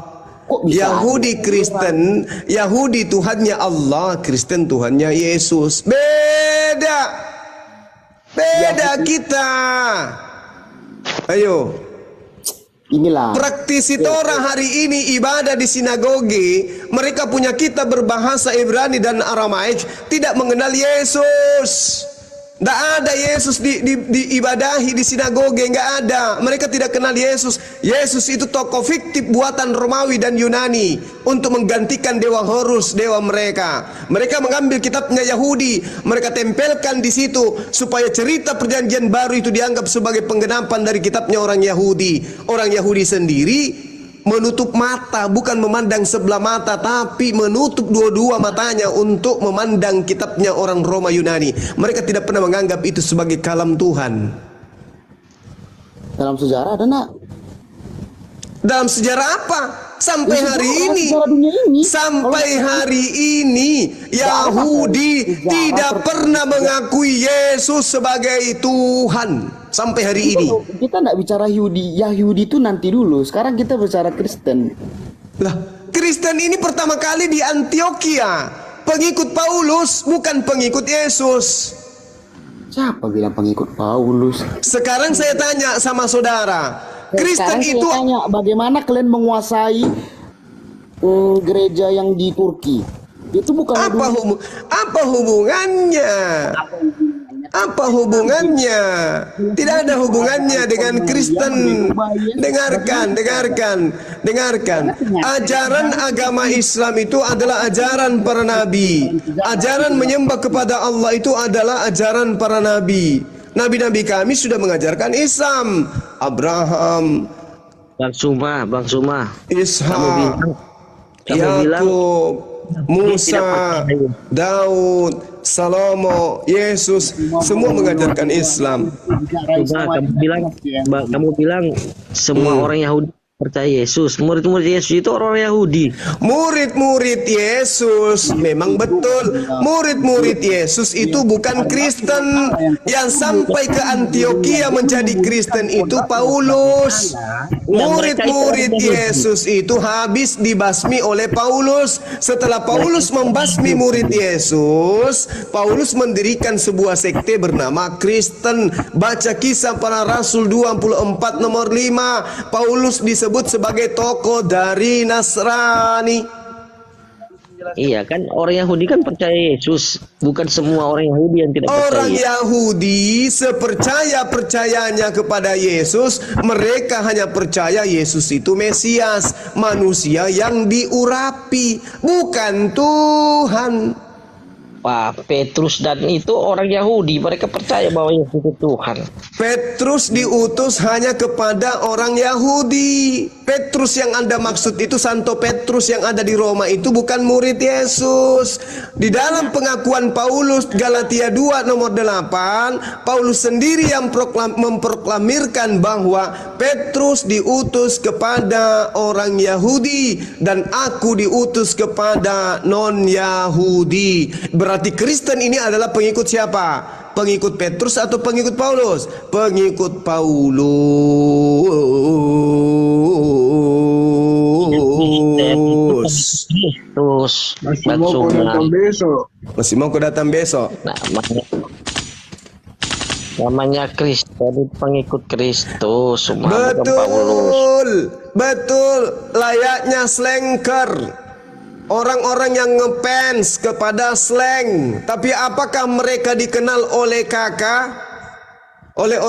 Yahudi Kristen, Yahudi Tuhannya Allah, Kristen Tuhannya Yesus. Beda. Beda kita. Ayo. Inilah. Praktisi Torah hari ini ibadah di sinagoge, mereka punya kitab berbahasa Ibrani dan Aramaik, tidak mengenal Yesus. Tidak ada Yesus diibadahi di sinagoge, nggak ada. Mereka tidak kenal Yesus. Yesus itu tokoh fiktif buatan Romawi dan Yunani untuk menggantikan dewa Horus, dewa mereka. Mereka mengambil kitabnya Yahudi, mereka tempelkan di situ supaya cerita perjanjian baru itu dianggap sebagai penggenapan dari kitabnya orang Yahudi. Orang Yahudi sendiri menutup mata, bukan memandang sebelah mata, tapi menutup dua-dua matanya untuk memandang kitabnya orang Roma Yunani. Mereka tidak pernah menganggap itu sebagai kalam Tuhan. Dalam sejarah ada nak? Dalam sejarah apa? Sampai hari ini, sampai hari ini Yahudi tidak pernah mengakui Yesus sebagai Tuhan. Sampai hari ini. Kita tidak bicara Yahudi itu nanti dulu. Sekarang kita bicara Kristen. Lah, Kristen ini pertama kali di Antioquia. Pengikut Paulus, bukan pengikut Yesus. Siapa bilang pengikut Paulus? Sekarang saya tanya sama saudara, Kristen itu tanya, bagaimana kalian menguasai gereja yang di Turki? Itu bukan apa hubungannya? Apa hubungannya? Tidak ada hubungannya dengan Kristen. Dengarkan. Ajaran agama Islam itu adalah ajaran para nabi. Ajaran menyembah kepada Allah itu adalah ajaran para nabi. Nabi-nabi kami sudah mengajarkan Islam. Abraham, Bang Suma, Ishak, Yakub, Musa, Daud, Salomo, Yesus, semua mengajarkan Islam. Kamu bilang semua orang Yahudi percaya Yesus. Murid-murid Yesus itu orang Yahudi. Murid-murid Yesus memang betul. Murid-murid Yesus itu bukan Kristen. Yang sampai ke Antioquia menjadi Kristen itu Paulus. Murid-murid Yesus itu habis dibasmi oleh Paulus. Setelah Paulus membasmi murid Yesus, Paulus mendirikan sebuah sekte bernama Kristen. Baca Kisah Para Rasul 24 nomor 5. Paulus disebut sebagai tokoh dari Nasrani. Iya kan, orang Yahudi kan percaya Yesus. Bukan semua orang Yahudi yang tidak percaya. Orang Yahudi sepercaya-percayanya kepada Yesus, mereka hanya percaya Yesus itu Mesias, manusia yang diurapi, bukan Tuhan. Pak Petrus dan itu orang Yahudi, mereka percaya bahwa Yesus itu Tuhan. Petrus diutus hanya kepada orang Yahudi. Petrus yang Anda maksud itu, Santo Petrus yang ada di Roma itu bukan murid Yesus. Di dalam pengakuan Paulus Galatia 2 nomor 8, Paulus sendiri yang memproklamirkan bahwa Petrus diutus kepada orang Yahudi dan aku diutus kepada non-Yahudi. Berarti Kristen ini adalah pengikut siapa? Pengikut Petrus atau pengikut Paulus? Pengikut Paulus. Masih mau datang besok. Namanya Kristen, pengikut Kristus. Betul. Layaknya slanker. Orang-orang yang ngefans kepada slang, tapi apakah mereka dikenal oleh kakak? Oleh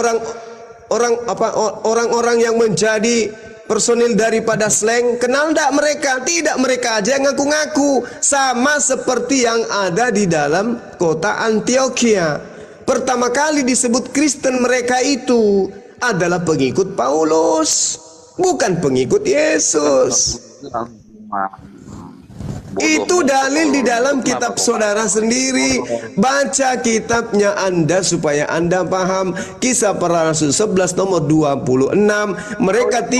orang-orang yang menjadi personil daripada slang? Kenal tidak mereka? Tidak, mereka aja yang ngaku-ngaku. Sama seperti yang ada di dalam kota Antioquia. Pertama kali disebut Kristen mereka itu adalah pengikut Paulus, bukan pengikut Yesus. Itu dalil di dalam kitab saudara sendiri. Baca kitabnya Anda supaya Anda paham. Kisah Para Rasul 11 nomor 26. Mereka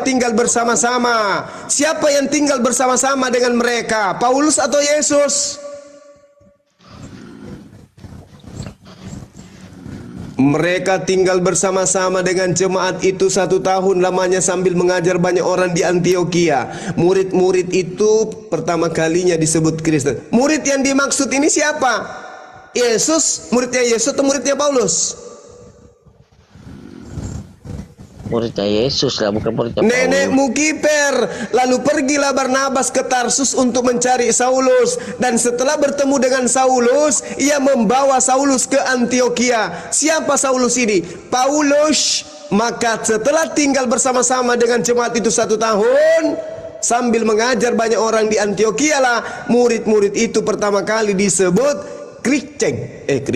tinggal bersama-sama. Siapa yang tinggal bersama-sama dengan mereka? Paulus atau Yesus? Mereka tinggal bersama-sama dengan jemaat itu 1 tahun lamanya sambil mengajar banyak orang di Antioquia. Murid-murid itu pertama kalinya disebut Kristen. Murid yang dimaksud ini siapa? Yesus, muridnya Yesus atau muridnya Paulus? Muridnya Yesus lah, bukan muridnya Paulus. Nenekmu kiper. Lalu pergilah Barnabas ke Tarsus untuk mencari Saulus, dan setelah bertemu dengan Saulus, ia membawa Saulus ke Antioquia. Siapa Saulus ini? Paulus. Maka setelah tinggal bersama-sama dengan jemaat itu 1 tahun sambil mengajar banyak orang di Antioquia lah, murid-murid itu pertama kali disebut Kristen.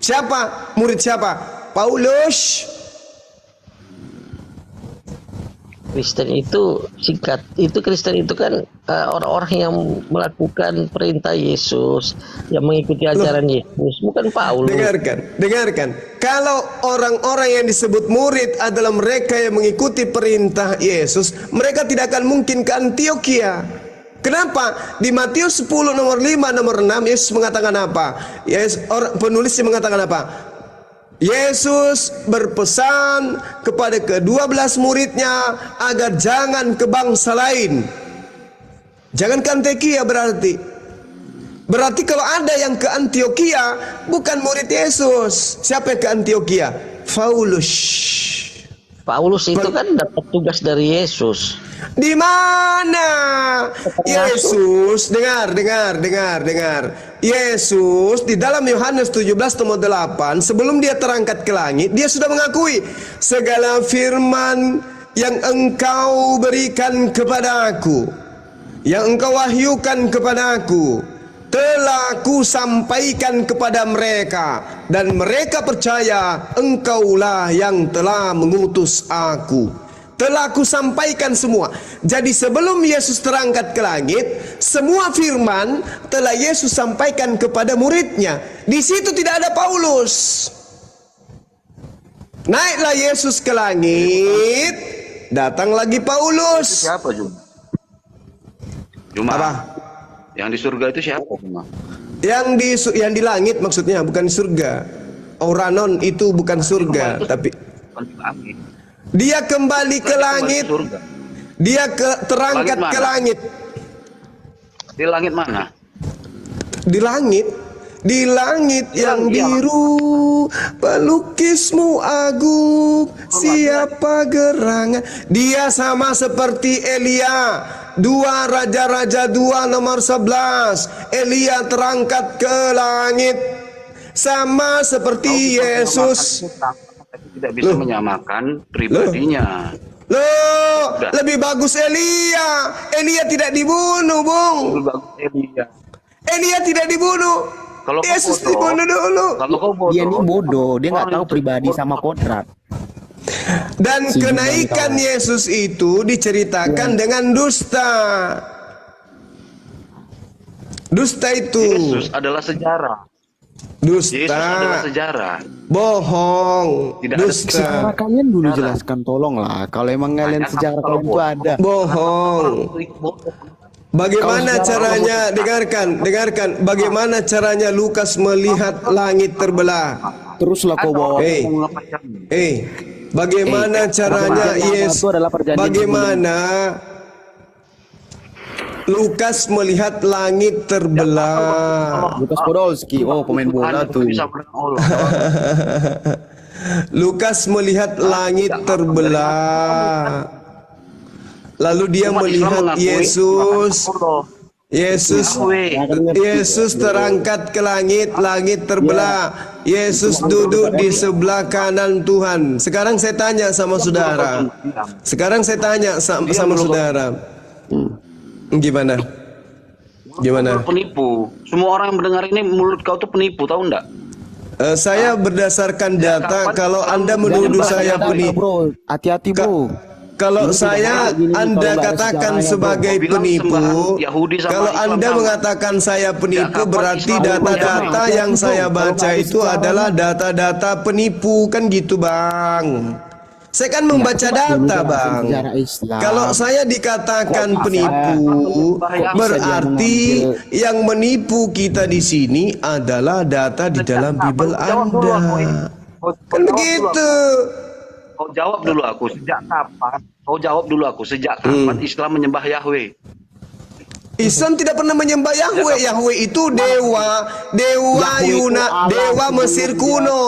Siapa? Murid siapa? Paulus. Kristen itu singkat, itu Kristen itu kan orang-orang yang melakukan perintah Yesus, yang mengikuti ajaran Yesus, bukan Paulus. Dengarkan. Kalau orang-orang yang disebut murid adalah mereka yang mengikuti perintah Yesus, mereka tidak akan mungkin ke Antioquia. Kenapa? Di Matius 10 nomor 5 nomor 6 Yesus mengatakan apa? Penulisnya mengatakan apa? Yesus berpesan kepada ke-12 muridnya agar jangan ke bangsa lain. Jangan ke Antioquia berarti. Berarti kalau ada yang ke Antioquia bukan murid Yesus. Siapa yang ke Antioquia? Paulus itu kan dapat tugas dari Yesus. Di mana? Yesus, dengar. Yesus di dalam Yohanes 17 nomor 8, sebelum dia terangkat ke langit, dia sudah mengakui segala firman yang engkau berikan kepadaku, yang engkau wahyukan kepadaku, telah ku sampaikan kepada mereka, dan mereka percaya engkaulah yang telah mengutus aku. Telah aku sampaikan semua. Jadi sebelum Yesus terangkat ke langit, semua firman telah Yesus sampaikan kepada muridnya. Di situ tidak ada Paulus. Naiklah Yesus ke langit, datang lagi Paulus. Itu siapa Juma? Apa? Yang di surga itu siapa Juma? Yang di langit maksudnya, bukan di surga. Oranon itu bukan surga, tapi dia kembali ke langit. Dia terangkat ke langit. Di langit mana? Di langit yang biru, pelukismu agung, siapa gerangan. Dia sama seperti Elia. 2 Raja-Raja 2 nomor 11. Elia terangkat ke langit. Sama seperti Yesus. Tidak bisa menyamakan pribadinya. Lebih bagus Elia. Elia tidak dibunuh, Bung. Elia tidak dibunuh. Kalau Yesus dibunuh dulu. Dia ini bodoh, dia nggak tahu pribadi sama kodrat. Dan kenaikan Yesus itu diceritakan dengan dusta. Dusta itu. Yesus adalah sejarah. Dusta. Yesus adalah sejarah. Bohong. Tidak dusta. Sejarah kalian dulu jelaskan, tolonglah. Kalau emang kalian sejarah kalian itu ada. Bohong. Bagaimana caranya? Dengarkan. Bagaimana caranya Lukas melihat langit terbelah? Teruslah kau bawa. Bagaimana caranya bagaimana Lukas melihat langit terbelah? Lukas Podolski, pemain bola tuh. Lukas melihat langit terbelah. Lalu dia melihat Yesus terangkat ke langit, langit terbelah. Yesus duduk di sebelah kanan Tuhan. Sekarang saya tanya sama saudara. Gimana? Penipu. Semua orang yang mendengar ini mulut kau tuh penipu, tahu enggak? Saya berdasarkan data. Kalau Anda menuduh saya penipu, hati-hati bro. Kalau Anda katakan sebagai penipu, kalau Anda mengatakan saya penipu, berarti data-data yang saya baca itu adalah data-data penipu, kan gitu Bang. Saya kan membaca data, Bang. Kalau saya dikatakan penipu, berarti yang menipu kita di sini adalah data di dalam Bible Anda. Kan begitu. Kau jawab dulu aku, sejak kapan? Kau jawab dulu aku, sejak kapan Islam menyembah Yahweh? Islam tidak pernah menyembah Yahweh. Yahweh itu dewa Mesir kuno.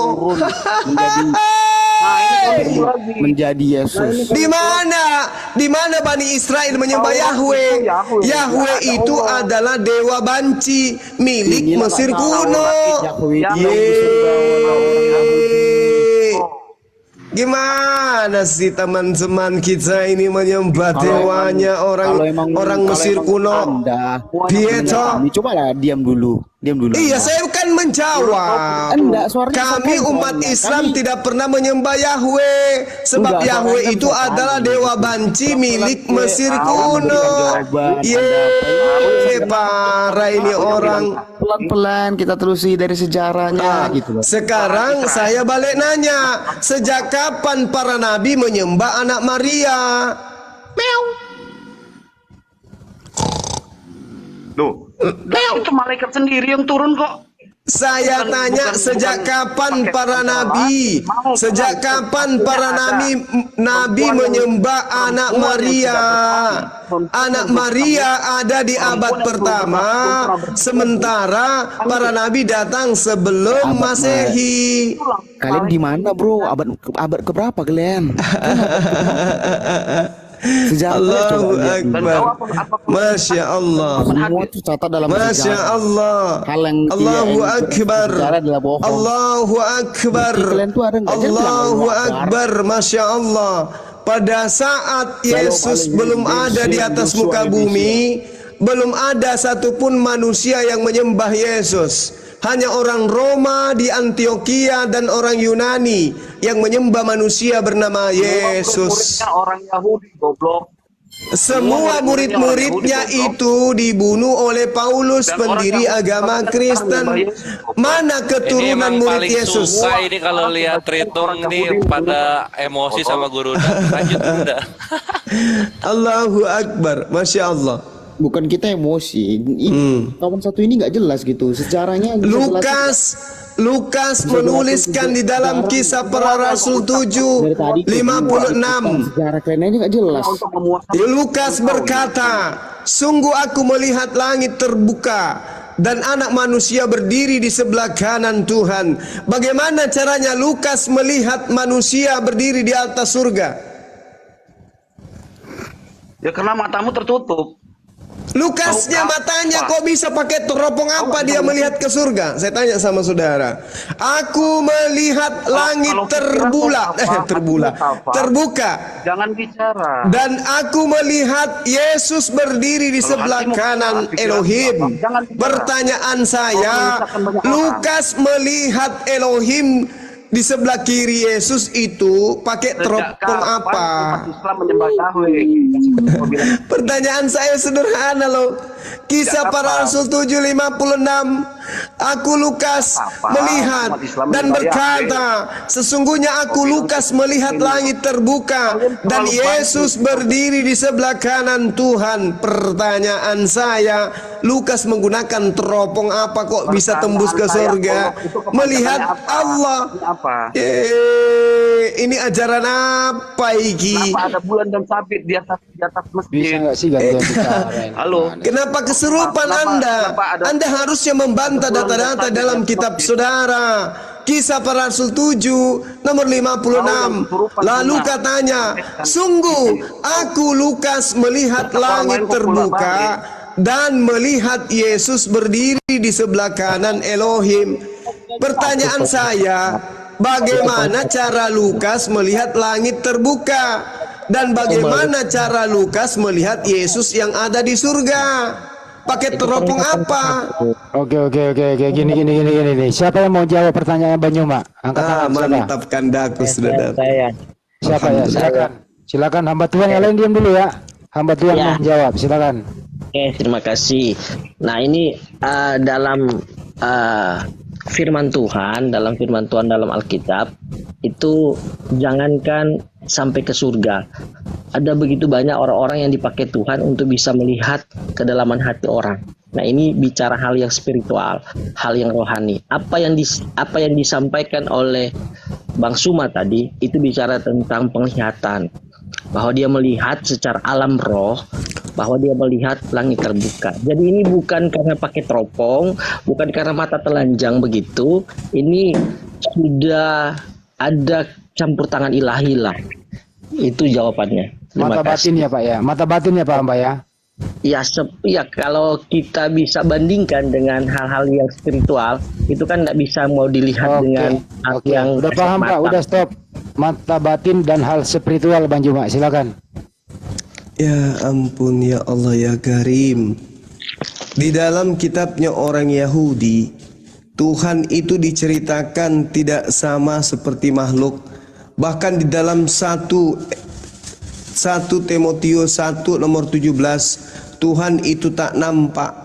Menjadi Yesus. Di mana Bani Israel menyembah Yahweh? Yahweh itu adalah dewa banci milik Mesir kuno. Gimana sih teman-teman kita ini menyembah dewanya orang Mesir kuno? Pietro, cobalah diam dulu. Iya, saya kan menjawab. Kami umat Islam tidak pernah menyembah Yahweh, sebab Yahweh itu adalah dewa banci milik Mesir kuno. Parah ini orang. Pelan-pelan kita telusuri dari sejarahnya gitu. Sekarang saya balik nanya, sejak kapan para nabi menyembah anak Maria? Meow. Loh, itu malaikat sendiri yang turun kok. Saya tanya, sejak kapan para nabi? Sejak kapan para nabi menyembah anak Maria? Anak Maria ada di abad pertama, sementara para nabi datang sebelum Masehi. Kalian di mana, bro? Abad keberapa kalian? Allahu Akbar. Masya Allah. Masya Allah. Allahu Akbar. Allahu Akbar. Allahu Akbar. Masya Allah. Pada saat Yesus belum ada di atas muka bumi, belum ada satupun manusia yang menyembah Yesus. Hanya orang Roma di Antioquia dan orang Yunani yang menyembah manusia bernama Yesus. Orang Yahudi goblok. Semua murid-muridnya itu dibunuh oleh Paulus, pendiri agama Kristen. Mana keturunan murid Yesus? Suka ini kalau lihat Tritung ini pada emosi sama guru. Lanjut udah. Allahu Akbar, Masya Allah. Bukan kita emosi, kawan satu ini nggak jelas gitu sejarahnya. Lukas menuliskan di dalam Kisah Para Rasul 7:56. Sejarah kalian nggak jelas. Lukas berkata, sungguh aku melihat langit terbuka dan anak manusia berdiri di sebelah kanan Tuhan. Bagaimana caranya Lukas melihat manusia berdiri di atas surga? Ya karena matamu tertutup. Lukasnya matanya kok bisa pakai teropong apa dia melihat ke surga? Saya tanya sama saudara. Aku melihat langit terbuka. Jangan bicara. Dan aku melihat Yesus berdiri di sebelah kanan Elohim. Pertanyaan saya, Lukas melihat Elohim di sebelah kiri Yesus itu pakai teropong apa? Pertanyaan saya sederhana loh. Kisah Para Rasul 7:56. Aku Lukas melihat dan berkata, sesungguhnya aku Lukas melihat langit terbuka dan Yesus berdiri di sebelah kanan Tuhan. Pertanyaan saya, Lukas menggunakan teropong apa kok bisa tembus ke surga? Melihat Allah. Ini ajaran apa iki? Kenapa ada bulan dan sabit di atas masjid? Bisa nggak sih gantian bicara? Halo. Kenapa kesurupan Anda? Anda harusnya membantah data-data dalam kitab saudara. Kisah Para Rasul 7 nomor 56. Lalu katanya, sungguh aku Lukas melihat langit terbuka dan melihat Yesus berdiri di sebelah kanan Elohim. Pertanyaan saya, bagaimana cara Lukas melihat langit terbuka? Dan bagaimana cara Lukas melihat Yesus yang ada di surga? Pakai teropong apa? Oke. Gini. Siapa yang mau jawab pertanyaan Banyuma? Angkat tangan. Mantap, kandaku sudah datang. Siapa ya? Silakan hamba Tuhan yang lain diam dulu ya. Hamba Tuhan mau jawab, silakan. Oke, terima kasih. Nah, ini dalam firman Tuhan dalam Alkitab itu jangankan sampai ke surga. Ada begitu banyak orang-orang yang dipakai Tuhan untuk bisa melihat kedalaman hati orang. Nah, ini bicara hal yang spiritual, hal yang rohani. Apa yang disampaikan oleh Bang Suma tadi itu bicara tentang penglihatan, bahwa dia melihat secara alam roh, bahwa dia melihat langit terbuka. Jadi ini bukan karena pakai teropong, bukan karena mata telanjang begitu. Ini sudah ada campur tangan ilahi lah. Itu jawabannya. Mata batin ya Pak ya, mata batin ya Pak Mbak ya. Ya, kalau kita bisa bandingkan dengan hal-hal yang spiritual, itu kan nggak bisa mau dilihat dengan hati yang udah paham Pak, udah stop. Mata batin dan hal spiritual Bang Juma, silakan. Ya ampun ya Allah ya Karim. Di dalam kitabnya orang Yahudi, Tuhan itu diceritakan tidak sama seperti makhluk. Bahkan di dalam 1 Timotius 1 nomor 17, Tuhan itu tak nampak.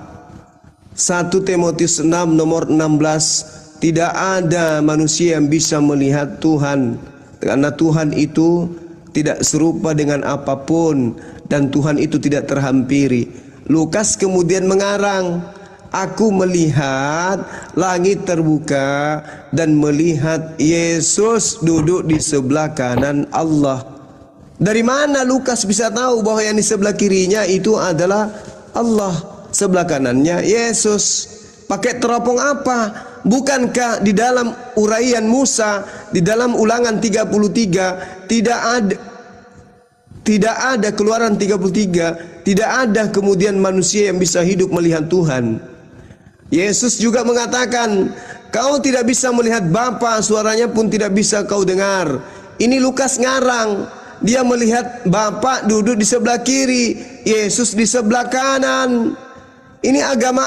1 Timotius 6 nomor 16, tidak ada manusia yang bisa melihat Tuhan, karena Tuhan itu tidak serupa dengan apapun dan Tuhan itu tidak terhampiri. Lukas kemudian mengarang, aku melihat langit terbuka dan melihat Yesus duduk di sebelah kanan Allah. Dari mana Lukas bisa tahu bahwa yang di sebelah kirinya itu adalah Allah, sebelah kanannya Yesus? Pakai teropong apa? Bukankah di dalam uraian Musa, di dalam Ulangan 33 tidak ada Keluaran 33, tidak ada kemudian manusia yang bisa hidup melihat Tuhan. Yesus juga mengatakan, kau tidak bisa melihat Bapa, suaranya pun tidak bisa kau dengar. Ini Lukas ngarang. Dia melihat Bapa duduk di sebelah kiri, Yesus di sebelah kanan. Ini agama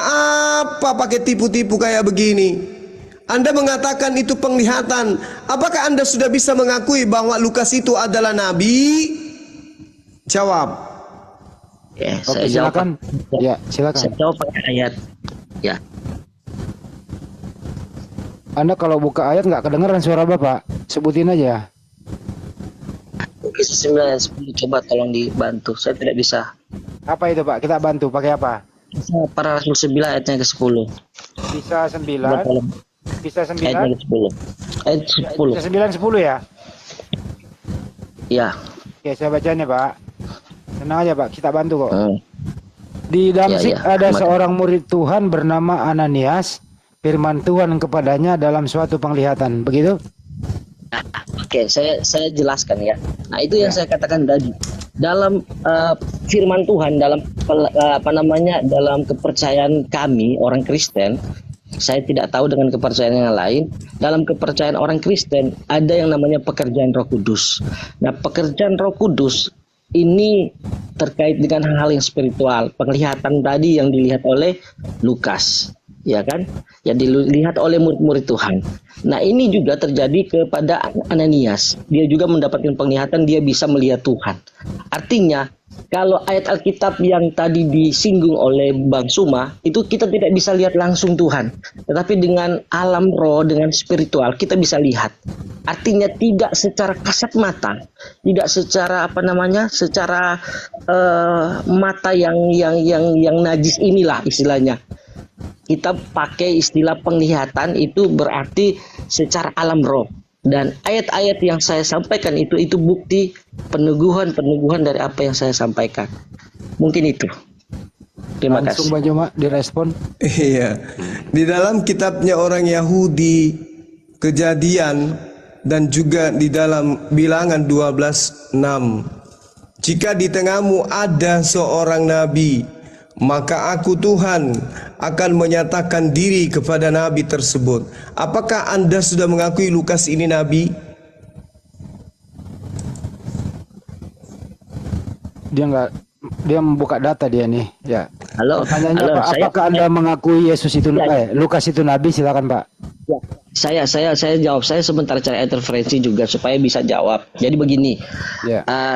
apa pakai tipu-tipu kayak begini? Anda mengatakan itu penglihatan. Apakah Anda sudah bisa mengakui bahwa Lukas itu adalah nabi? Jawab. Ya, Oke, saya silakan. jawab. Ya, silakan. Saya jawab pakai ayat. Ya. Anda kalau buka ayat nggak kedengeran suara Bapak, sebutin aja. Kisah 9 coba tolong dibantu. Saya tidak bisa. Apa itu Pak? Kita bantu pakai apa? Kisah Para Rasul 9 ayatnya ke-10. Kisah 9. Kisah 9. Ayatnya ke-10. Ayat 10. Kisah 9 10 ya? Ya. Oke, saya bacanya Pak. Tenang aja Pak, kita bantu kok. Di Damsyik ada seorang murid Tuhan bernama Ananias. Firman Tuhan kepadanya dalam suatu penglihatan. Begitu? Oke, saya jelaskan ya. Nah, itu yang saya katakan tadi. Dalam firman Tuhan, dalam dalam kepercayaan kami orang Kristen, saya tidak tahu dengan kepercayaan yang lain. Dalam kepercayaan orang Kristen ada yang namanya pekerjaan Roh Kudus. Nah, pekerjaan Roh Kudus ini terkait dengan hal-hal yang spiritual. Penglihatan tadi yang dilihat oleh Lukas, ya kan? Yang dilihat oleh murid-murid Tuhan. Nah, ini juga terjadi kepada Ananias. Dia juga mendapatkan penglihatan, dia bisa melihat Tuhan. Artinya, kalau ayat Alkitab yang tadi disinggung oleh Bang Suma, itu kita tidak bisa lihat langsung Tuhan. Tetapi dengan alam roh, dengan spiritual, kita bisa lihat. Artinya tidak secara kasat mata, tidak secara secara mata yang najis inilah istilahnya. Kita pakai istilah penglihatan itu berarti secara alam roh. Dan ayat-ayat yang saya sampaikan itu bukti peneguhan dari apa yang saya sampaikan. Mungkin itu. Terima kasih. Langsung Bang Juma direspon. Iya. Di dalam kitabnya orang Yahudi, Kejadian, dan juga di dalam Bilangan 12:6, jika di tengahmu ada seorang nabi, maka aku Tuhan akan menyatakan diri kepada nabi tersebut. Apakah Anda sudah mengakui Lukas ini nabi? Dia membuka data dia nih. Ya. Halo. Pertanyaannya Pak, apakah Anda mengakui Yesus itu Lukas itu nabi? Silakan Pak. Ya, Saya jawab. Saya sebentar cari interferensi juga supaya bisa jawab. Jadi begini,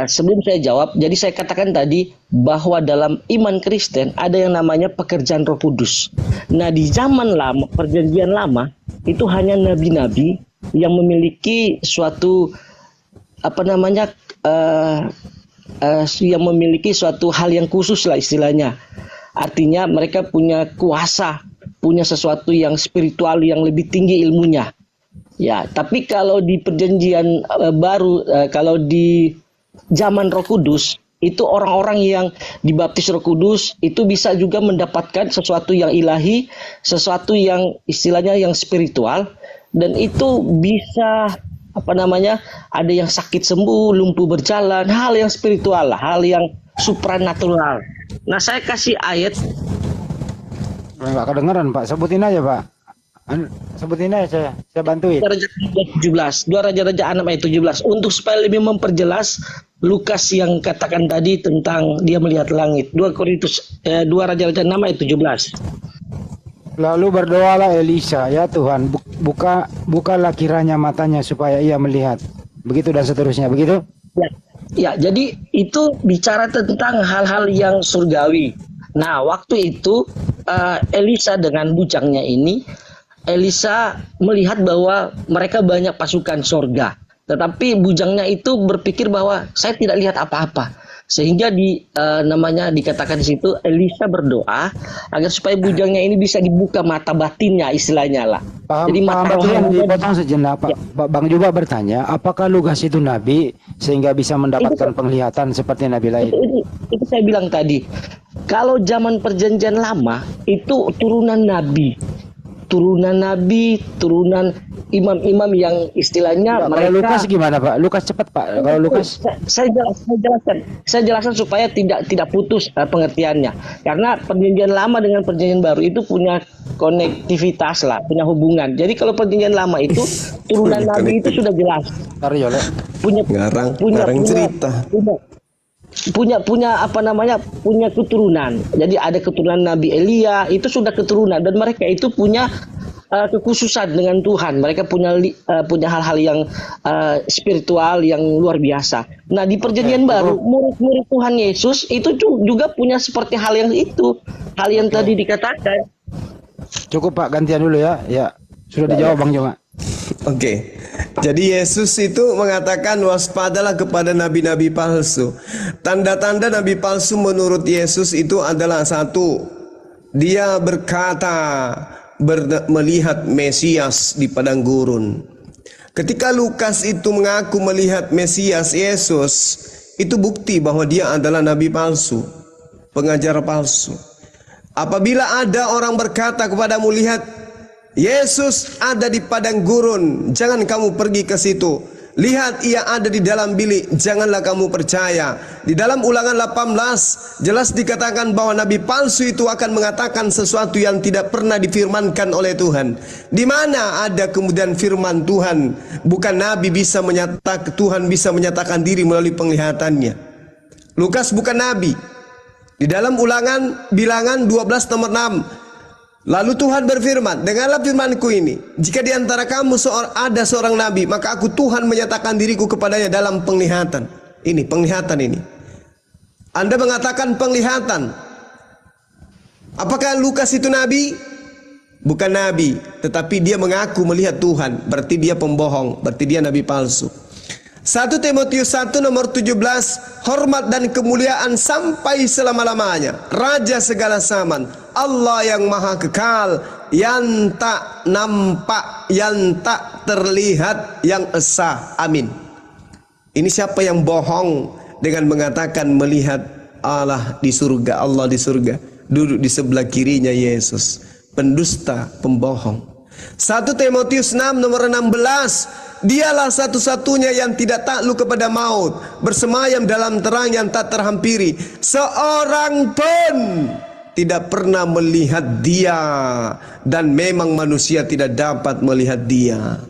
sebelum saya jawab, jadi saya katakan tadi bahwa dalam iman Kristen ada yang namanya pekerjaan Roh Kudus. Nah, di zaman lama, perjanjian lama itu hanya nabi-nabi yang memiliki suatu yang memiliki suatu hal yang khusus lah istilahnya. Artinya mereka punya kuasa, punya sesuatu yang spiritual yang lebih tinggi ilmunya. Ya, tapi kalau di perjanjian baru, kalau di zaman Roh Kudus, itu orang-orang yang dibaptis Roh Kudus itu bisa juga mendapatkan sesuatu yang ilahi, sesuatu yang istilahnya yang spiritual, dan itu bisa ada yang sakit sembuh, lumpuh berjalan, hal yang spiritual, hal yang supranatural. Nah, saya kasih ayat. Nggak kedengeran Pak, sebutin aja Pak. Sebutin aja, saya bantuin. 17, 2 Raja-Raja 6 ayat 17. Untuk supaya lebih memperjelas Lukas yang katakan tadi tentang dia melihat langit. 2 Raja-Raja 6 ayat 17. Lalu berdoalah Elisa, ya Tuhan, bukalah kiranya matanya supaya ia melihat. Begitu dan seterusnya, begitu? Ya, jadi itu bicara tentang hal-hal yang surgawi. Nah, waktu itu Elisa dengan bujangnya ini, Elisa melihat bahwa mereka banyak pasukan surga. Tetapi bujangnya itu berpikir bahwa saya tidak lihat apa-apa. Sehingga dikatakan di situ Elisa berdoa agar supaya bujangnya ini bisa dibuka mata batinnya istilahnya lah. Jadi mata rohani dipotong sejenak Pak. Ya. Bang Juba bertanya, apakah Lukas itu nabi sehingga bisa mendapatkan penglihatan seperti nabi lain? Itu saya bilang tadi. Kalau zaman perjanjian lama itu turunan nabi, turunan imam-imam yang istilahnya mereka. Kalau Lukas gimana Pak? Lukas cepat Pak. Kalau Lukas saya jelaskan supaya tidak putus pengertiannya. Karena perjanjian lama dengan perjanjian baru itu punya konektivitas lah, punya hubungan. Jadi kalau perjanjian lama itu turunan nabi itu sudah jelas. Punya cerita. Punya keturunan. Jadi ada keturunan Nabi Elia, itu sudah keturunan, dan mereka itu punya kekhususan dengan Tuhan. Mereka punya hal-hal yang spiritual yang luar biasa. Nah, di perjanjian baru murid-murid Tuhan Yesus itu juga punya seperti hal yang itu, hal yang tadi dikatakan. Cukup Pak, gantian dulu ya. Ya, sudah dijawab Bang Joma. Oke. Jadi Yesus itu mengatakan waspadalah kepada nabi-nabi palsu. Tanda-tanda nabi palsu menurut Yesus itu adalah satu, dia berkata melihat Mesias di padang gurun. Ketika Lukas itu mengaku melihat Mesias Yesus, itu bukti bahwa dia adalah nabi palsu, pengajar palsu. Apabila ada orang berkata kepadamu, lihat Yesus ada di padang gurun, jangan kamu pergi ke situ. Lihat, ia ada di dalam bilik, janganlah kamu percaya. Di dalam Ulangan 18 jelas dikatakan bahwa nabi palsu itu akan mengatakan sesuatu yang tidak pernah difirmankan oleh Tuhan. Di mana ada kemudian firman Tuhan, bukan nabi bisa menyatakan, Tuhan bisa menyatakan diri melalui penglihatannya. Lukas bukan nabi. Di dalam Bilangan 12 nomor 6, lalu Tuhan berfirman, dengarlah firmanku ini, jika di antara kamu ada seorang nabi, maka aku Tuhan menyatakan diriku kepadanya dalam penglihatan. Ini penglihatan ini. Anda mengatakan penglihatan. Apakah Lukas itu nabi? Bukan nabi, tetapi dia mengaku melihat Tuhan. Berarti dia pembohong, berarti dia nabi palsu. 1 Timotius 1 nomor 17, hormat dan kemuliaan sampai selama-lamanya, Raja segala zaman, Allah yang maha kekal, yang tak nampak, yang tak terlihat, yang esa. Amin. Ini siapa yang bohong dengan mengatakan melihat Allah di surga, Allah di surga, duduk di sebelah kirinya Yesus? Pendusta, pembohong. 1 Timotius 6 nomor 16, dialah satu-satunya yang tidak takluk kepada maut, bersemayam dalam terang yang tak terhampiri. Seorang pun tidak pernah melihat dia, dan memang manusia tidak dapat melihat dia.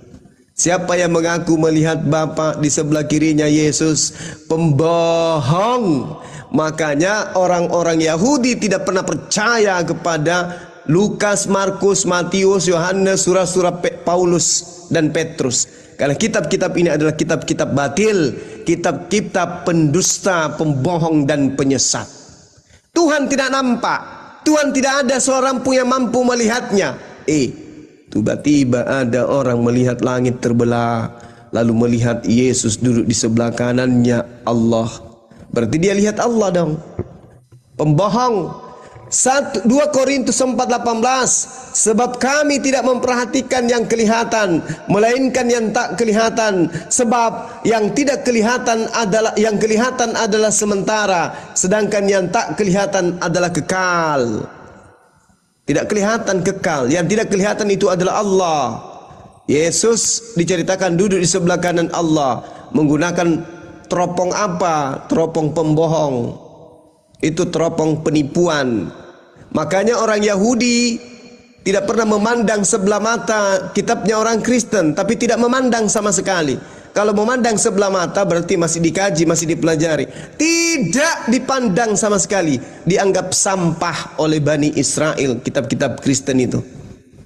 Siapa yang mengaku melihat Bapa di sebelah kirinya Yesus? Pembohong. Makanya orang-orang Yahudi tidak pernah percaya kepada Lukas, Markus, Matius, Yohanes, surah-surah Paulus dan Petrus. Karena kitab-kitab ini adalah kitab-kitab batil, kitab-kitab pendusta, pembohong dan penyesat. Tuhan tidak nampak, Tuhan tidak ada seorang pun yang mampu melihatnya. Tiba-tiba ada orang melihat langit terbelah, lalu melihat Yesus duduk di sebelah kanannya Allah. Berarti dia lihat Allah dong. Pembohong. 2 Korintus 4:18, sebab kami tidak memperhatikan yang kelihatan, melainkan yang tak kelihatan, sebab yang tidak kelihatan adalah sementara, sedangkan yang tak kelihatan adalah kekal. Tidak kelihatan kekal, yang tidak kelihatan itu adalah Allah. Yesus diceritakan duduk di sebelah kanan Allah, menggunakan teropong apa? Teropong pembohong. Itu teropong penipuan. Makanya orang Yahudi tidak pernah memandang sebelah mata kitabnya orang Kristen, tapi tidak memandang sama sekali. Kalau memandang sebelah mata berarti masih dikaji, masih dipelajari. Tidak dipandang sama sekali. Dianggap sampah oleh Bani Israel, kitab-kitab Kristen itu.